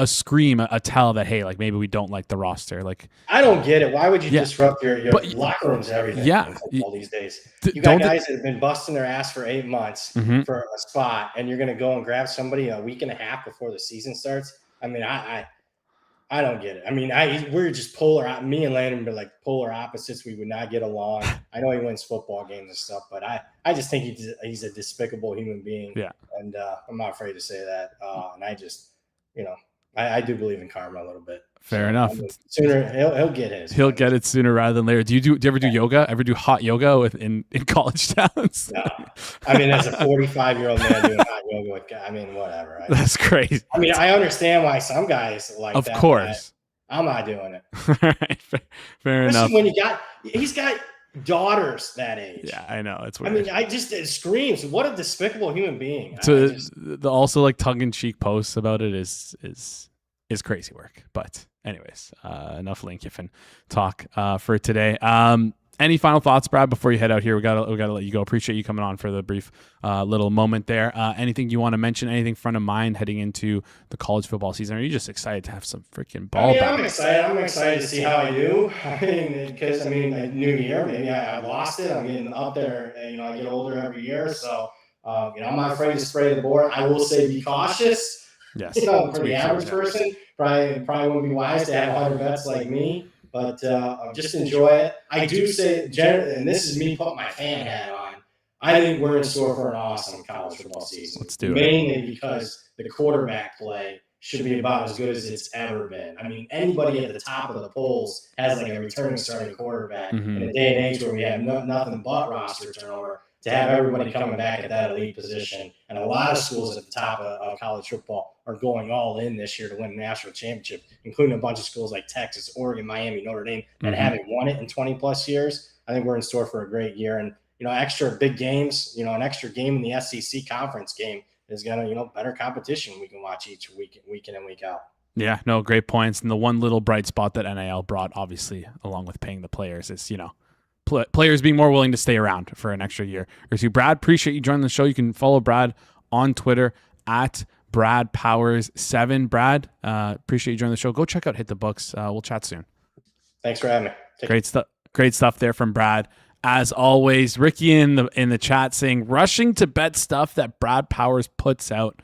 Speaker 1: scream, a tell that, hey, like maybe we don't like the roster. Like,
Speaker 3: I don't get it. Why would you disrupt your locker rooms and everything?
Speaker 1: Yeah,
Speaker 3: all these days. You got guys that have been busting their ass for 8 months for a spot, and you're going to go and grab somebody a week and a half before the season starts. I mean, I don't get it. I mean, we're just polar. Me and Landon are like polar opposites. We would not get along. I know he wins football games and stuff, but I just think he's a despicable human being.
Speaker 1: Yeah,
Speaker 3: and I'm not afraid to say that. And I just. I do believe in karma a little bit.
Speaker 1: Fair enough.
Speaker 3: Sooner he'll get his.
Speaker 1: He'll get it sooner rather than later. Do you ever do yoga? Ever do hot yoga in college towns?
Speaker 3: No. I mean, as a 45-year-old man doing hot yoga, whatever.
Speaker 1: That's crazy.
Speaker 3: I mean, I understand why some guys like that.
Speaker 1: Of course.
Speaker 3: I'm not doing it.
Speaker 1: Right. Fair enough.
Speaker 3: When he's got daughters that age.
Speaker 1: Yeah, I know. It's weird.
Speaker 3: I mean, it screams, what a despicable human being.
Speaker 1: So the also like tongue-in-cheek posts about it is crazy work. But anyways, enough Lane Kiffin talk for today. Any final thoughts, Brad, before you head out here? We gotta let you go. Appreciate you coming on for the brief little moment there. Anything you want to mention? Anything front of mind heading into the college football season? Or are you just excited to have some freaking ball back?
Speaker 3: I'm excited. I'm excited to see how I do. Because like, new year, maybe I lost it. I'm getting up there. I get older every year, so I'm not afraid to spray the board. I will say, be cautious.
Speaker 1: Yes.
Speaker 3: For the average person, probably wouldn't be wise to have 100 bets like me. But just enjoy it. I do say, and this is me putting my fan hat on, I think we're in store for an awesome college football season.
Speaker 1: Let's do it.
Speaker 3: Mainly because the quarterback play should be about as good as it's ever been. I mean, anybody at the top of the polls has like a returning starting quarterback in a day and age where we have nothing but roster turnover. To have everybody coming back at that elite position, and a lot of schools at the top of college football are going all in this year to win the national championship, including a bunch of schools like Texas, Oregon, Miami, Notre Dame that haven't won it in 20 plus years. I think we're in store for a great year, and extra big games. An extra game in the SEC conference game is gonna better competition we can watch each week in and week out.
Speaker 1: Yeah, no, great points. And the one little bright spot that NIL brought, obviously, along with paying the players, is players being more willing to stay around for an extra year or two. Brad, appreciate you joining the show. You can follow Brad on Twitter at BradPowers7. Brad, appreciate you joining the show. Go check out Hit the Books. We'll chat soon.
Speaker 3: Thanks for having me.
Speaker 1: Great stuff there from Brad. As always, Ricky in the chat saying, rushing to bet stuff that Brad Powers puts out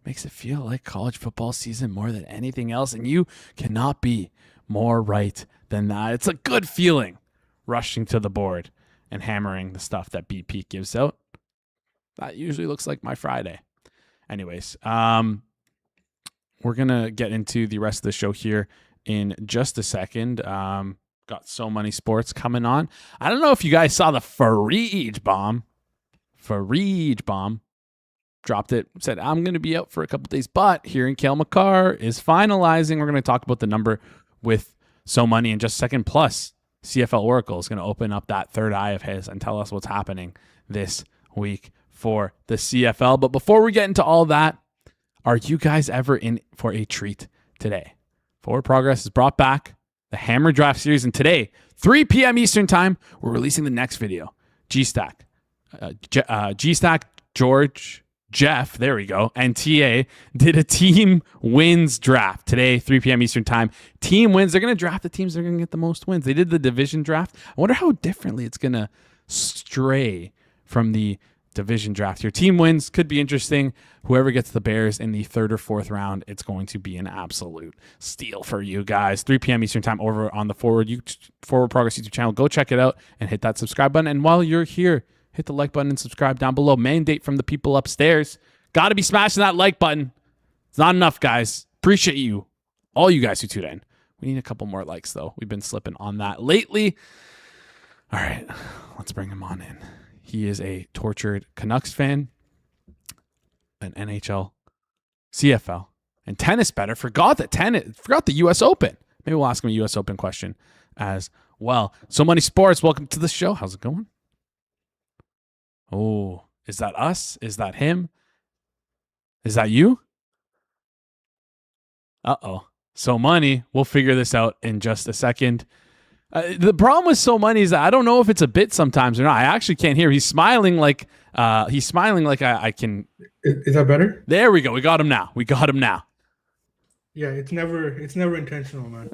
Speaker 1: makes it feel like college football season more than anything else. And you cannot be more right than that. It's a good feeling. Rushing to the board and hammering the stuff that BP gives out. That usually looks like my Friday. Anyways, we're going to get into the rest of the show here in just a second. Got so many sports coming on. I don't know if you guys saw the Fareed bomb. Dropped it, said, I'm going to be out for a couple days, but here in Cale Makar is finalizing. We're going to talk about the number with So Money in just a second. Plus, CFL Oracle is going to open up that third eye of his and tell us what's happening this week for the CFL. But before we get into all that, are you guys ever in for a treat today? Forward Progress has brought back the Hammer Draft Series, and today, 3 p.m. Eastern Time, we're releasing the next video. G-Stack, George, Jeff, there we go, and TA did a team wins draft today, 3 p.m. Eastern Time. Team wins. They're going to draft the teams that are going to get the most wins. They did the division draft. I wonder how differently it's going to stray from the division draft here. Team wins could be interesting. Whoever gets the Bears in the third or fourth round, it's going to be an absolute steal for you guys. 3 p.m. Eastern Time over on the Forward Progress YouTube channel. Go check it out and hit that subscribe button. And while you're here, hit the like button and subscribe down below. Mandate from the people upstairs. Got to be smashing that like button. It's not enough, guys. Appreciate you. All you guys who tuned in. We need a couple more likes, though. We've been slipping on that lately. All right, let's bring him on in. He is a tortured Canucks fan, an NHL, CFL, and tennis bettor. Forgot the U.S. Open. Maybe we'll ask him a U.S. Open question as well. So Money Sports, welcome to the show. How's it going? Oh, is that us? Is that him? Is that you? Uh-oh. So Money, we'll figure this out in just a second. The problem with So Money is that I don't know if it's a bit sometimes or not. I actually can't hear. He's smiling like I can.
Speaker 4: Is that better?
Speaker 1: There we go. We got him now.
Speaker 4: Yeah, it's never intentional, man.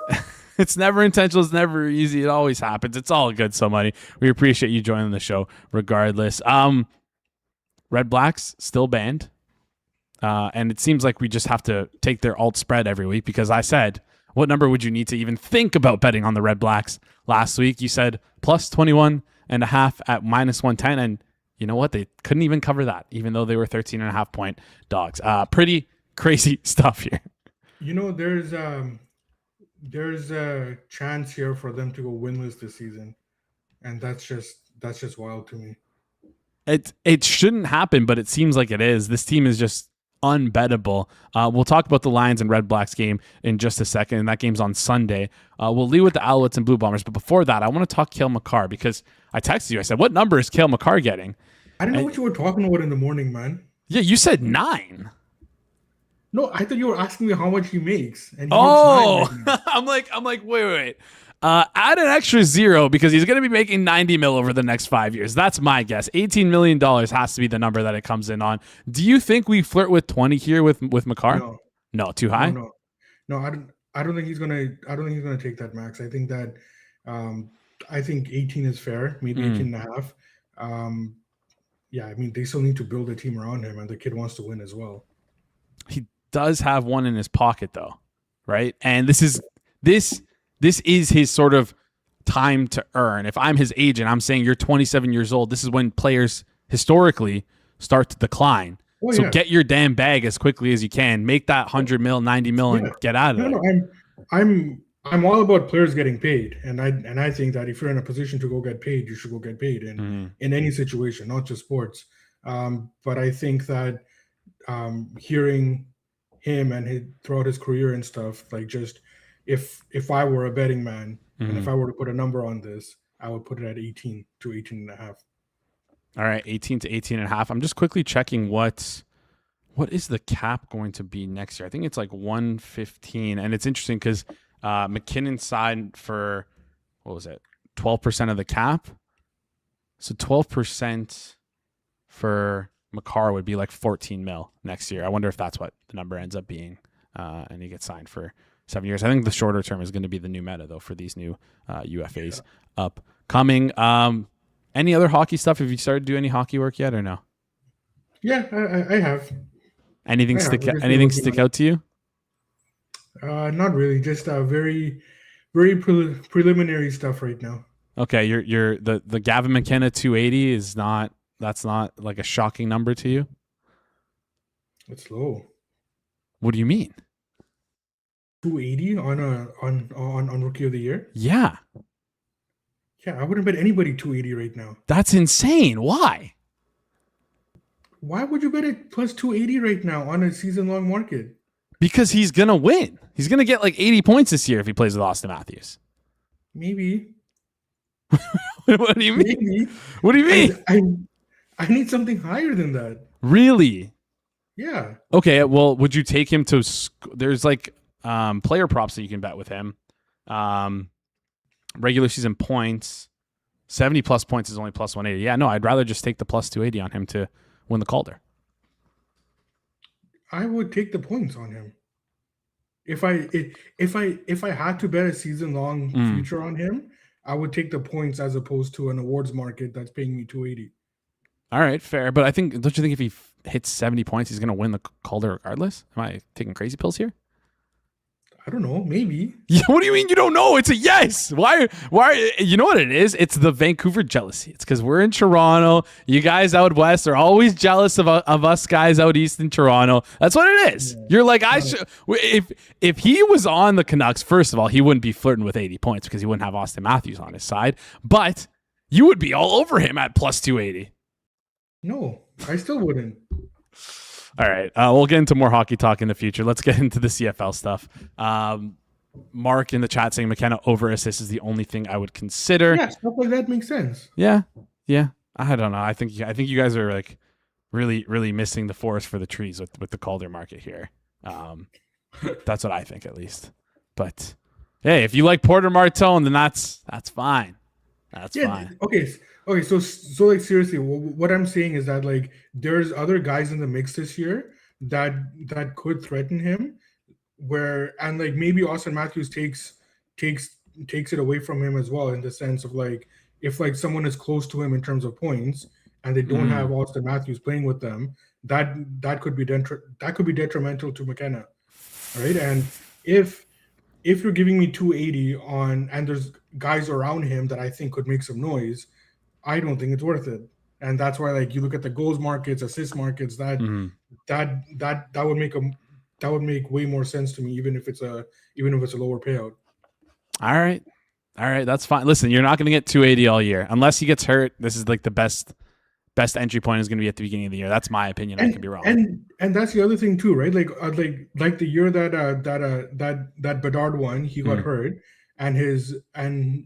Speaker 1: It's never intentional. It's never easy. It always happens. It's all good, So Money. We appreciate you joining the show regardless. Red Blacks still banned. And it seems like we just have to take their alt spread every week because I said, what number would you need to even think about betting on the Red Blacks last week? You said plus 21.5 at minus 110. And you know what? They couldn't even cover that, even though they were 13.5 point dogs. Pretty crazy stuff here.
Speaker 4: There's a chance here for them to go winless this season. And that's just wild to me.
Speaker 1: It shouldn't happen, but it seems like it is. This team is just unbettable. We'll talk about the Lions and Red Blacks game in just a second, and that game's on Sunday. We'll lead with the Alouettes and Blue Bombers, but before that, I want to talk Cale Makar because I texted you. I said, what number is Cale Makar getting?
Speaker 4: I didn't know what you were talking about in the morning, man.
Speaker 1: Yeah, you said 9.
Speaker 4: No, I thought you were asking me how much he makes. And
Speaker 1: I'm like, wait. Add an extra 0 because he's going to be making 90 mil over the next 5 years. That's my guess. $18 million has to be the number that it comes in on. Do you think we flirt with 20 here with Makar? No, too high.
Speaker 4: No. I don't think he's gonna. I don't think he's gonna take that max. I think that. I think 18 is fair. Maybe 18 and a half. Yeah, I mean, they still need to build a team around him, and the kid wants to win as well.
Speaker 1: He does have one in his pocket, though, right? And this is his sort of time to earn. If I'm his agent, I'm saying you're 27 years old. This is when players historically start to decline. Oh, so get your damn bag as quickly as you can. Make that 100 mil, 90 mil, and get out of there.
Speaker 4: No, I'm all about players getting paid, and I think that if you're in a position to go get paid, you should go get paid in any situation, not just sports. But I think that hearing him and throughout his career and stuff, like just if I were a betting man and if I were to put a number on this, I would put it at 18 to 18 and a half.
Speaker 1: All right, 18 to 18 and a half. I'm just quickly checking what is the cap going to be next year. I think it's like 115, and it's interesting because McKinnon signed for, what was it, 12% of the cap? So 12% for Makar would be like 14 mil next year. I wonder if that's what the number ends up being, and he gets signed for 7 years. I think the shorter term is going to be the new meta, though, for these new UFAs upcoming. Any other hockey stuff? Have you started to do any hockey work yet or no?
Speaker 4: Yeah, I have.
Speaker 1: Anything stick out to you?
Speaker 4: Not really. Just very, very preliminary stuff right now.
Speaker 1: Okay, you're the Gavin McKenna 280 is not. That's not like a shocking number to you.
Speaker 4: It's low.
Speaker 1: What do you mean?
Speaker 4: 280 on Rookie of the Year?
Speaker 1: Yeah.
Speaker 4: Yeah, I wouldn't bet anybody 280 right now.
Speaker 1: That's insane. Why?
Speaker 4: Why would you bet it plus 280 right now on a season-long market?
Speaker 1: Because he's going to win. He's going to get like 80 points this year if he plays with Austin Matthews.
Speaker 4: Maybe.
Speaker 1: What do you mean?
Speaker 4: Maybe.
Speaker 1: What do you mean?
Speaker 4: I need something higher than that.
Speaker 1: Really?
Speaker 4: Yeah.
Speaker 1: Okay, well, would you take him to there's like player props that you can bet with him. Regular season points, 70 plus points is only plus 180. Yeah, no, I'd rather just take the plus 280 on him to win the Calder.
Speaker 4: I would take the points on him. If I had to bet a season long future on him, I would take the points as opposed to an awards market that's paying me 280.
Speaker 1: All right, fair. But don't you think if he hits 70 points, he's going to win the Calder regardless? Am I taking crazy pills here?
Speaker 4: I don't know. Maybe.
Speaker 1: Yeah, what do you mean you don't know? It's a yes. Why? You know what it is? It's the Vancouver jealousy. It's because we're in Toronto. You guys out west are always jealous of us guys out east in Toronto. That's what it is. Yeah. You're like, if he was on the Canucks, first of all, he wouldn't be flirting with 80 points because he wouldn't have Austin Matthews on his side. But you would be all over him at plus 280.
Speaker 4: No, I still wouldn't.
Speaker 1: All right. We'll get into more hockey talk in the future. Let's get into the CFL stuff. Mark in the chat saying McKenna over assist is the only thing I would consider.
Speaker 4: Yeah, stuff like that makes sense.
Speaker 1: Yeah. I don't know. I think you guys are like really, really missing the forest for the trees with the Calder market here. That's what I think, at least. But hey, if you like Porter Martone, then that's fine. That's fine.
Speaker 4: Okay, so like seriously, what I'm saying is that like there's other guys in the mix this year that could threaten him, and like maybe Austin Matthews takes it away from him as well, in the sense of like if like someone is close to him in terms of points and they don't have Austin Matthews playing with them, that could be detrimental to McKenna, right? And if you're giving me 280 and there's guys around him that I think could make some noise, I don't think it's worth it. And that's why, like, you look at the goals markets, assist markets, that would make way more sense to me, even if it's a lower payout.
Speaker 1: All right, that's fine. Listen, you're not going to get 280 all year unless he gets hurt. This is like the best entry point is going to be at the beginning of the year. That's my opinion. I could be wrong.
Speaker 4: And that's the other thing too, right? Like the year that Bedard won, he got hurt, and his odds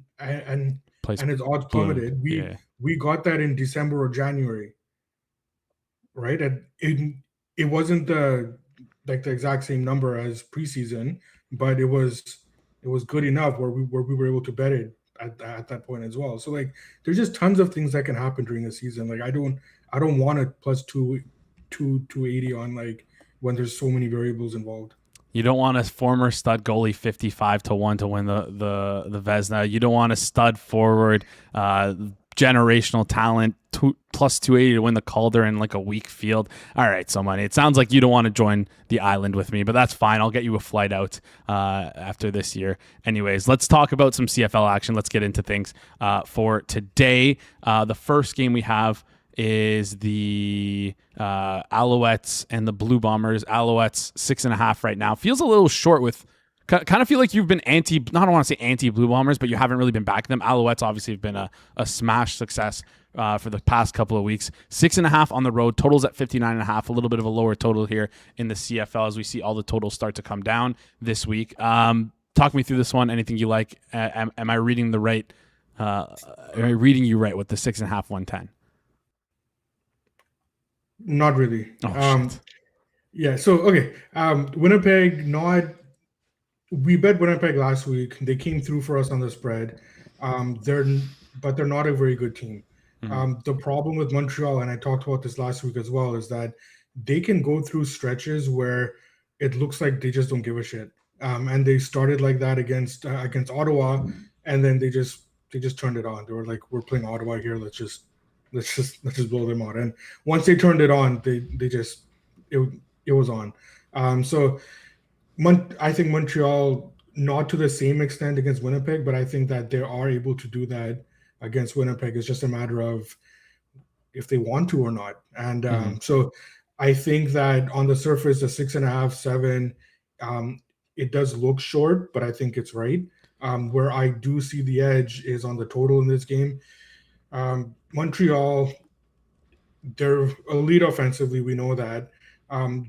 Speaker 4: plummeted. We got that in December or January, right? And it wasn't the exact same number as preseason, but it was good enough where we were able to bet it at that point as well. So like there's just tons of things that can happen during the season. Like I don't want a plus 280 on like when there's so many variables involved.
Speaker 1: You don't want a former stud goalie 55-1 to win the Vezina. You don't want a stud forward, generational talent plus 280 to win the Calder in like a weak field. All right, so money. It sounds like you don't want to join the island with me, but that's fine. I'll get you a flight out after this year. Anyways, let's talk about some CFL action. Let's get into things for today. The first game we have is the Alouettes and the Blue Bombers. Alouettes 6.5 right now. Feels a little short with kind of feel like you've been I don't want to say anti-Blue Bombers, but you haven't really been backing them. Alouettes obviously have been a smash success for the past couple of weeks. 6.5 on the road. Totals at 59.5. A little bit of a lower total here in the CFL as we see all the totals start to come down this week. Talk me through this one. Anything you like? Am I reading the right? Am I reading you right with the 6.5 110?
Speaker 4: Not really.
Speaker 1: Shit.
Speaker 4: Yeah. So okay. Winnipeg. We bet Winnipeg last week. They came through for us on the spread. They're not a very good team. The problem with Montreal, and I talked about this last week as well, is that they can go through stretches where it looks like they just don't give a shit. And they started like that against Ottawa, and then they just turned it on. They were like, "We're playing Ottawa here. Let's just blow them out." And once they turned it on, it was on. I think Montreal, not to the same extent against Winnipeg, but I think that they are able to do that against Winnipeg. It's just a matter of if they want to or not. And so I think that on the surface, the 6.5, 7, it does look short, but I think it's right. Where I do see the edge is on the total in this game. Montreal, they're elite offensively. We know that.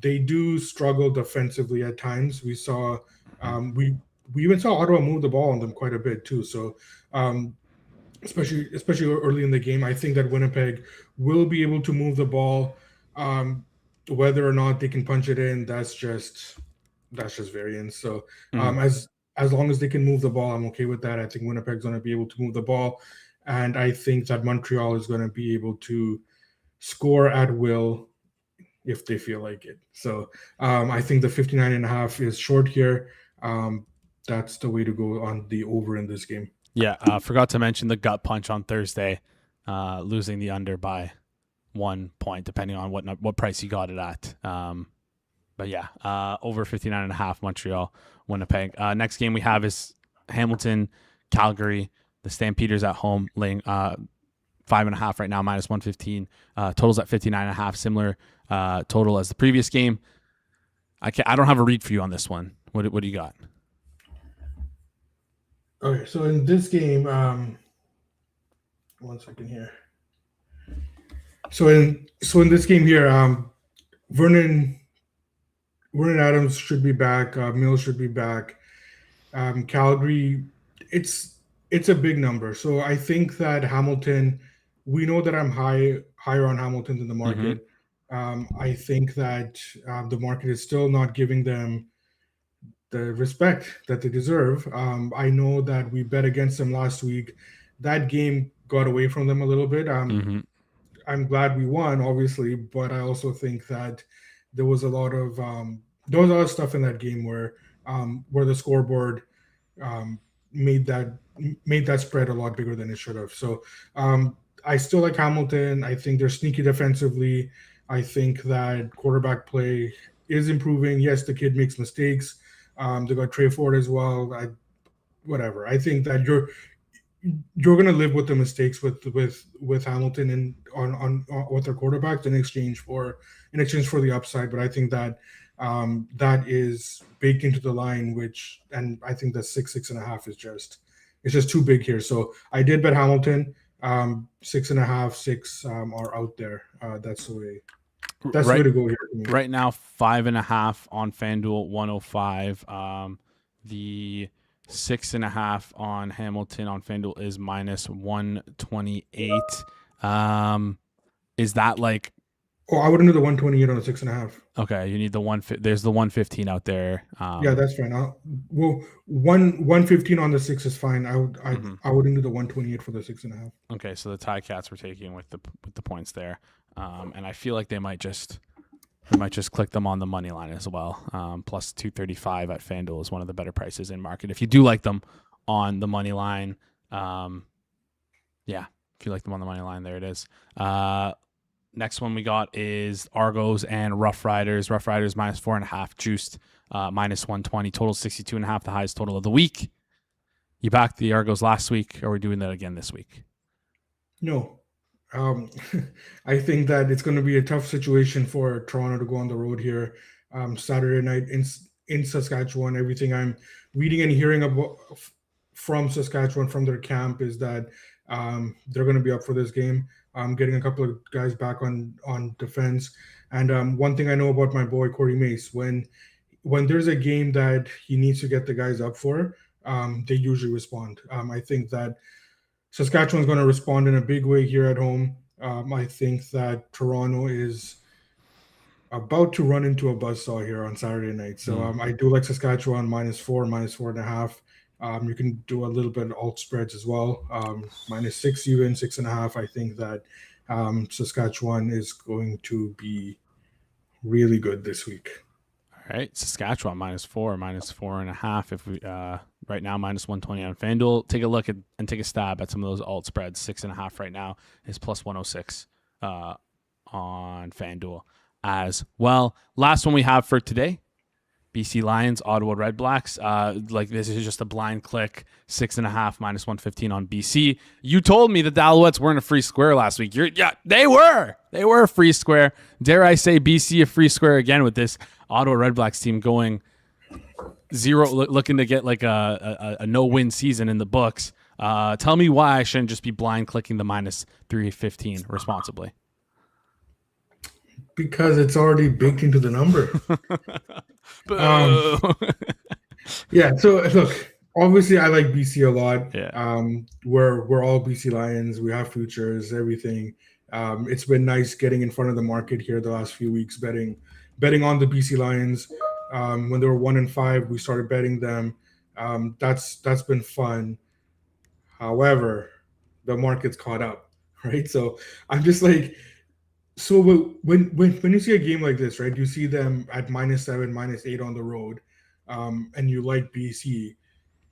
Speaker 4: They do struggle defensively at times. We saw we even saw Ottawa move the ball on them quite a bit too. So especially early in the game, I think that Winnipeg will be able to move the ball. Whether or not they can punch it in, that's just variance. So as long as they can move the ball, I'm okay with that. I think Winnipeg's going to be able to move the ball, and I think that Montreal is going to be able to score at will if they feel like it. So I think the 59.5 is short here. That's the way to go on the over in this game.
Speaker 1: Yeah, forgot to mention the gut punch on Thursday, losing the under by 1 point, depending on what price you got it at. But yeah, over 59.5, Montreal, Winnipeg. Next game we have is Hamilton, Calgary. The Stampeders at home, laying 5.5 right now, minus 115. Totals at 59.5, similar total as the previous game. I don't have a read for you on this one. What do you got?
Speaker 4: Okay, so in this game, 1 second here. So in this game here, Vernon Adams should be back. Mills should be back. Calgary, it's a big number. So I think that Hamilton, we know that I'm higher on Hamilton than the market. I think that the market is still not giving them the respect that they deserve. I know that we bet against them last week. That game got away from them a little bit. I'm glad we won, obviously, but I also think that there was a lot of stuff in that game where the scoreboard made that spread a lot bigger than it should have. So I still like Hamilton. I think they're sneaky defensively. I think that quarterback play is improving. Yes, the kid makes mistakes. They got Trey Ford as well. Whatever. I think that you're going to live with the mistakes with Hamilton and on with their quarterbacks in exchange for the upside. But I think that that is baked into the line, and I think that 6.5 is just too big here. So I did bet Hamilton. 6.5, 6 are out there. That's the way. That's the way to go here.
Speaker 1: Right now, 5.5 on FanDuel, 105. The 6.5 on Hamilton on FanDuel is minus 128. Is that like
Speaker 4: Oh, I wouldn't do the 128 on the 6.5.
Speaker 1: Okay, you need the there's the 115 out there.
Speaker 4: Yeah, that's fine. Well, 115 on the 6 is fine. I wouldn't do the 128 for the 6.5.
Speaker 1: Okay, so the tie cats were taking with the points there, and I feel like they might just click them on the money line as well. Plus 235 at FanDuel is one of the better prices in market. If you do like them on the money line, yeah, if you like them on the money line, there it is. Next one we got is Argos and Rough Riders. Rough Riders minus 4.5, juiced minus 120, total 62.5, the highest total of the week. You backed the Argos last week, or are we doing that again this week?
Speaker 4: No. I think that it's going to be a tough situation for Toronto to go on the road here Saturday night in Saskatchewan. Everything I'm reading and hearing about from Saskatchewan, from their camp, is that they're going to be up for this game. Getting a couple of guys back on defense. And one thing I know about my boy Corey Mace, when there's a game that he needs to get the guys up for, they usually respond. I think that Saskatchewan's going to respond in a big way here at home. I think that Toronto is about to run into a buzzsaw here on Saturday night. So I do like Saskatchewan minus 4, minus 4.5. You can do a little bit of alt spreads as well. Minus 6 even, 6.5. I think that Saskatchewan is going to be really good this week.
Speaker 1: All right, Saskatchewan minus 4, minus 4.5. If we right now minus 120 on FanDuel. Take a look at and take a stab at some of those alt spreads. 6.5 right now is plus 106 on FanDuel as well. Last one we have for today. BC Lions, Ottawa Red Blacks. Like this is just a blind click. 6.5 minus 115 on BC. You told me that the Alouettes weren't a free square last week. They were. They were a free square. Dare I say BC a free square again with this Ottawa Red Blacks team going 0, looking to get like a no-win season in the books. Tell me why I shouldn't just be blind clicking the minus 315 responsibly.
Speaker 4: Because it's already baked into the number. Yeah. So look, obviously I like BC a lot.
Speaker 1: Yeah.
Speaker 4: We're all BC Lions. We have futures, everything. It's been nice getting in front of the market here the last few weeks, betting on the BC Lions. When they were 1-5, we started betting them. That's been fun. However, the market's caught up, right? So I'm just like. So when you see a game like this, right, you see them at -7, -8 on the road, and you like BC.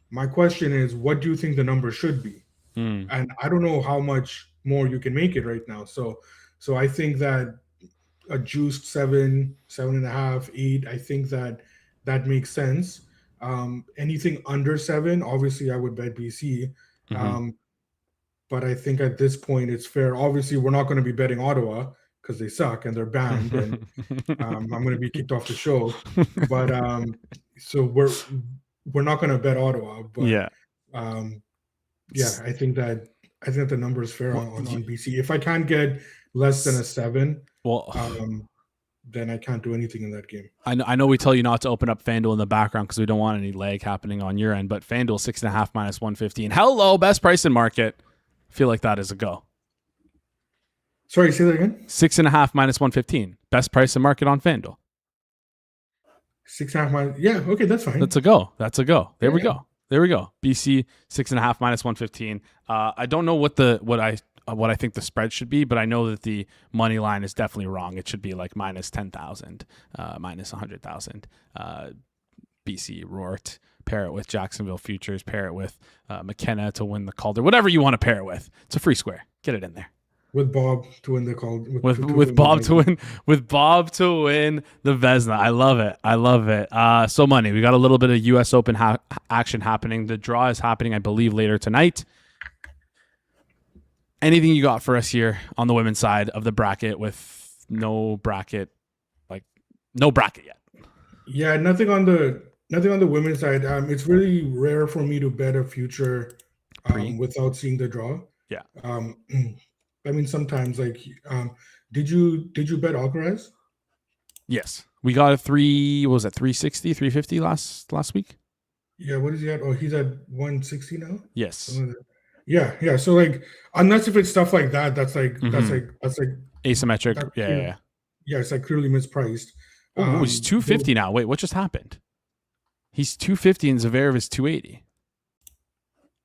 Speaker 4: My question is, what do you think the number should be? And I don't know how much more you can make it right now. So I think that a juiced 7, 7.5, 8, I think that makes sense. Anything under 7, obviously I would bet BC. But I think at this point it's fair. Obviously, we're not going to be betting Ottawa, because they suck and they're banned, and I'm going to be kicked off the show. But so we're not going to bet Ottawa. But
Speaker 1: yeah,
Speaker 4: I think that the number is fair on BC. If I can't get less than a 7, then I can't do anything in that game.
Speaker 1: I know we tell you not to open up FanDuel in the background because we don't want any lag happening on your end. But FanDuel 6.5 minus 115. Hello, best price in market. I feel like that is a go.
Speaker 4: Sorry, say that again.
Speaker 1: 6.5 minus 115. Best price in market on FanDuel.
Speaker 4: 6.5 minus. Yeah, okay, that's fine.
Speaker 1: That's a go. There we go. BC 6.5 minus 115. I don't know what I think the spread should be, but I know that the money line is definitely wrong. It should be like minus 10,000, minus 100,000. BC Roart. Pair it with Jacksonville Futures. Pair it with McKenna to win the Calder. Whatever you want to pair it with. It's a free square. Get it in there.
Speaker 4: With Bob to win the call.
Speaker 1: With Bob to win the Vezina. I love it. So money. We got a little bit of U.S. Open action happening. The draw is happening, I believe, later tonight. Anything you got for us here on the women's side of the bracket with no bracket yet?
Speaker 4: Yeah, nothing on the women's side. It's really rare for me to bet a future without seeing the draw.
Speaker 1: Yeah.
Speaker 4: I mean, sometimes did you bet Alcaraz?
Speaker 1: Yes. We got a 360, 350 last week?
Speaker 4: Yeah, what is he at? Oh, he's at 160 now?
Speaker 1: Yes.
Speaker 4: Yeah. So unless if it's stuff like that, that's like
Speaker 1: asymmetric. Yeah.
Speaker 4: yeah, it's like clearly mispriced.
Speaker 1: Oh, he's 250 now. Wait, what just happened? He's 250 and Zverev is 280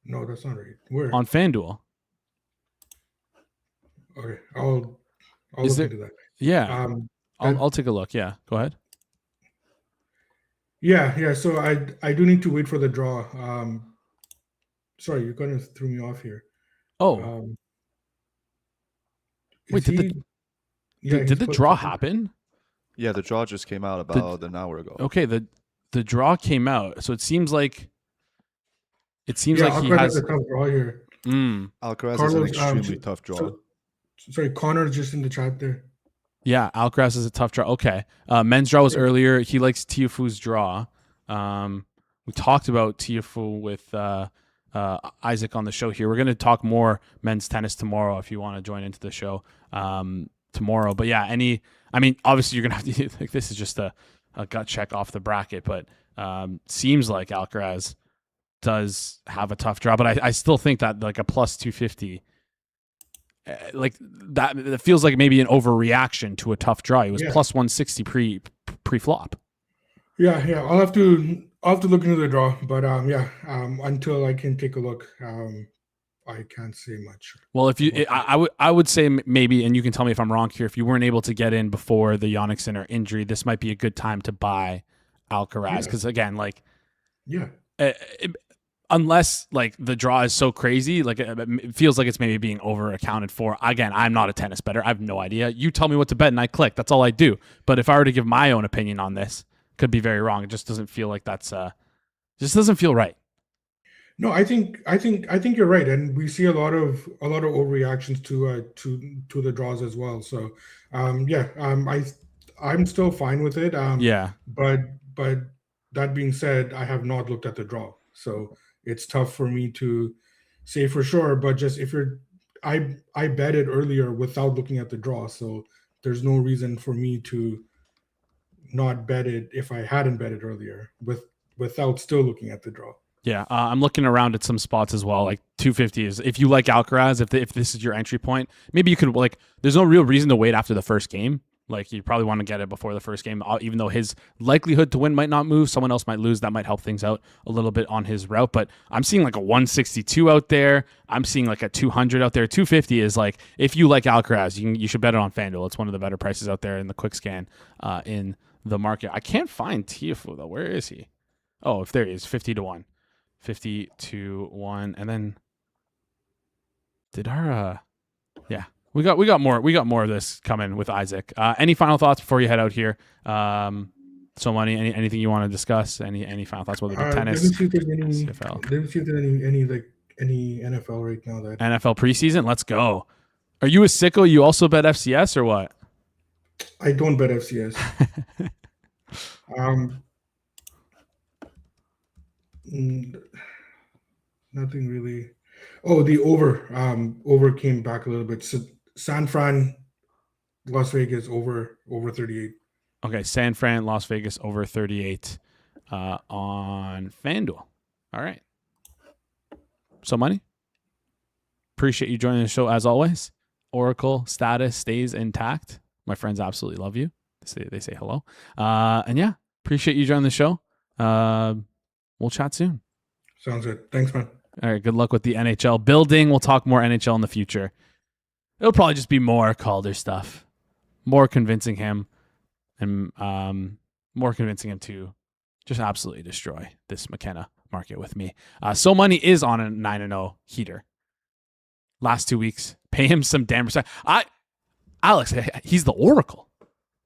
Speaker 4: No, that's not right. Where?
Speaker 1: on FanDuel.
Speaker 4: Okay, I'll
Speaker 1: Is
Speaker 4: look
Speaker 1: there-
Speaker 4: into that.
Speaker 1: Yeah,
Speaker 4: That-
Speaker 1: I'll take a look. Yeah, go ahead.
Speaker 4: Yeah. So I do need to wait for the draw. Sorry, you kind of threw me off here.
Speaker 1: Oh, wait,
Speaker 4: is
Speaker 1: did
Speaker 4: he's
Speaker 1: the
Speaker 4: put
Speaker 1: draw
Speaker 4: something-
Speaker 1: happen?
Speaker 5: Yeah, the draw just came out about an hour ago.
Speaker 1: Okay, the draw came out, so it seems like he
Speaker 4: Alcaraz
Speaker 1: has.
Speaker 4: a tough draw here.
Speaker 5: Alcaraz is
Speaker 4: Carlos,
Speaker 5: an extremely tough draw.
Speaker 4: Sorry, Connor's just in the chat there.
Speaker 1: Yeah, Alcaraz is a tough draw. Okay, men's draw was earlier. He likes Tiafu's draw. We talked about Tiafu with Isaac on the show here. We're going to talk more men's tennis tomorrow if you want to join into the show tomorrow. But yeah, obviously you're going to have to, like, this is just a gut check off the bracket, but seems like Alcaraz does have a tough draw. But I still think that like a plus 250, like that, it feels like maybe an overreaction to a tough draw. He was plus 160 pre-flop.
Speaker 4: Yeah. I'll have to look into the draw, but until I can take a look, I can't say much.
Speaker 1: Well, if you, I would say maybe, and you can tell me if I'm wrong here. If you weren't able to get in before the Jannik Sinner injury, this might be a good time to buy Alcaraz because again, like, unless like the draw is so crazy, like it feels like it's maybe being over accounted for. Again, I'm not a tennis bettor. I have no idea. You tell me what to bet and I click. That's all I do. But if I were to give my own opinion on this, could be very wrong. It just doesn't feel like just doesn't feel right.
Speaker 4: No, I think you're right, and we see a lot of overreactions to the draws as well. So, I'm still fine with it. But that being said, I have not looked at the draw, so it's tough for me to say for sure. But just I bet it earlier without looking at the draw, so there's no reason for me to not bet it if I hadn't bet it earlier without still looking at the draw.
Speaker 1: Yeah, I'm looking around at some spots as well. Like 250 is if you like Alcaraz, if this is your entry point, maybe you could like. There's no real reason to wait after the first game. Like you probably want to get it before the first game, even though his likelihood to win might not move. Someone else might lose. That might help things out a little bit on his route. But I'm seeing like a 162 out there. I'm seeing like a 200 out there. 250 is like if you like Alcaraz, you should bet it on FanDuel. It's one of the better prices out there in the quick scan in the market. I can't find Tiafoe though. Where is he? Oh, if there he is, 50-1. 50-1, and then did our we got more of this coming with Isaac. Any final thoughts before you head out here? So money, anything you want to discuss? Any final thoughts whether it be tennis,
Speaker 4: let me see if there's any
Speaker 1: CFL?
Speaker 4: Let me see if there's any NFL right now that
Speaker 1: NFL preseason. Let's go. Are you a sicko? You also bet FCS or what?
Speaker 4: I don't bet FCS. Nothing really. Oh, the over came back a little bit. So San Fran, Las Vegas over 38.
Speaker 1: Okay, San Fran, Las Vegas over 38 on FanDuel. All right. So money. Appreciate you joining the show as always. Oracle status stays intact. My friends absolutely love you. They say hello. And yeah, appreciate you joining the show. We'll chat soon.
Speaker 4: Sounds good. Thanks, man.
Speaker 1: All right. Good luck with the NHL building. We'll talk more NHL in the future. It'll probably just be more Calder stuff, more convincing him, and more convincing him to just absolutely destroy this McKenna market with me. So money is on a 9-0 heater. Last 2 weeks, pay him some damn respect. Alex, he's the Oracle.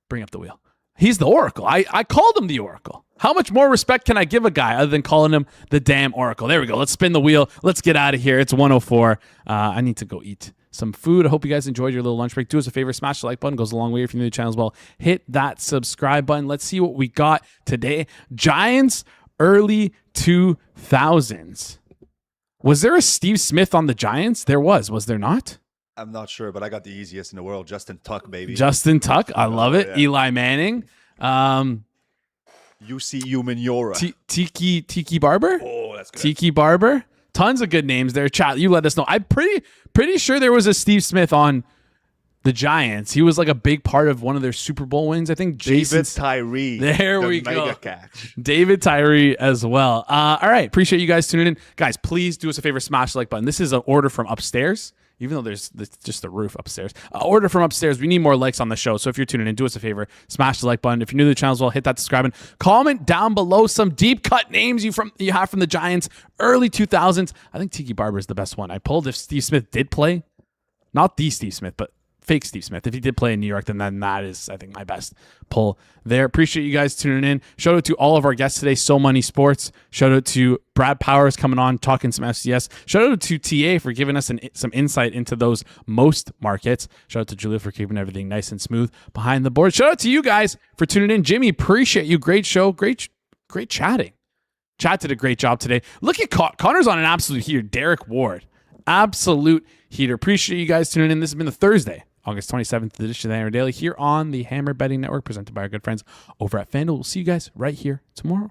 Speaker 1: Bring up the wheel. He's the Oracle. I called him the Oracle. How much more respect can I give a guy other than calling him the damn Oracle? There we go. Let's spin the wheel. Let's get out of here. It's 1:04. I need to go eat some food. I hope you guys enjoyed your little lunch break. Do us a favor. Smash the like button. Goes a long way if you're new to the channel as well. Hit that subscribe button. Let's see what we got today. Giants early 2000s. Was there a Steve Smith on the Giants? There was there not?
Speaker 5: I'm not sure, but I got the easiest in the world. Justin Tuck, baby.
Speaker 1: Justin Tuck. I love it.
Speaker 5: Yeah.
Speaker 1: Eli Manning.
Speaker 5: UC Humaniora.
Speaker 1: Tiki Barber?
Speaker 5: Oh, that's good.
Speaker 1: Tiki Barber. Tons of good names there. Chat, you let us know. I'm pretty sure there was a Steve Smith on The Giants. He was like a big part of one of their Super Bowl wins. I think
Speaker 5: David Tyree.
Speaker 1: There
Speaker 5: the
Speaker 1: we
Speaker 5: mega
Speaker 1: go.
Speaker 5: Catch.
Speaker 1: David Tyree as well. All right. Appreciate you guys tuning in. Guys, please do us a favor. Smash the like button. This is an order from upstairs. Even though there's just the roof upstairs. Order from upstairs. We need more likes on the show. So if you're tuning in, do us a favor. Smash the like button. If you're new to the channel as well, hit that subscribe button. Comment down below some deep cut names you have from the Giants early 2000s. I think Tiki Barber is the best one. I pulled if Steve Smith did play. Not the Steve Smith, but fake Steve Smith. If he did play in New York, then that is, I think, my best pull there. Appreciate you guys tuning in. Shout out to all of our guests today, So Money Sports. Shout out to Brad Powers coming on, talking some FCS. Shout out to TA for giving us some insight into those most markets. Shout out to Julia for keeping everything nice and smooth behind the board. Shout out to you guys for tuning in. Jimmy, appreciate you. Great show. Great chatting. Chad did a great job today. Look at Connor's on an absolute heater. Derek Ward. Absolute heater. Appreciate you guys tuning in. This has been the Thursday, August 27th edition of the Hammer Daily here on the Hammer Betting Network, presented by our good friends over at FanDuel. We'll see you guys right here tomorrow.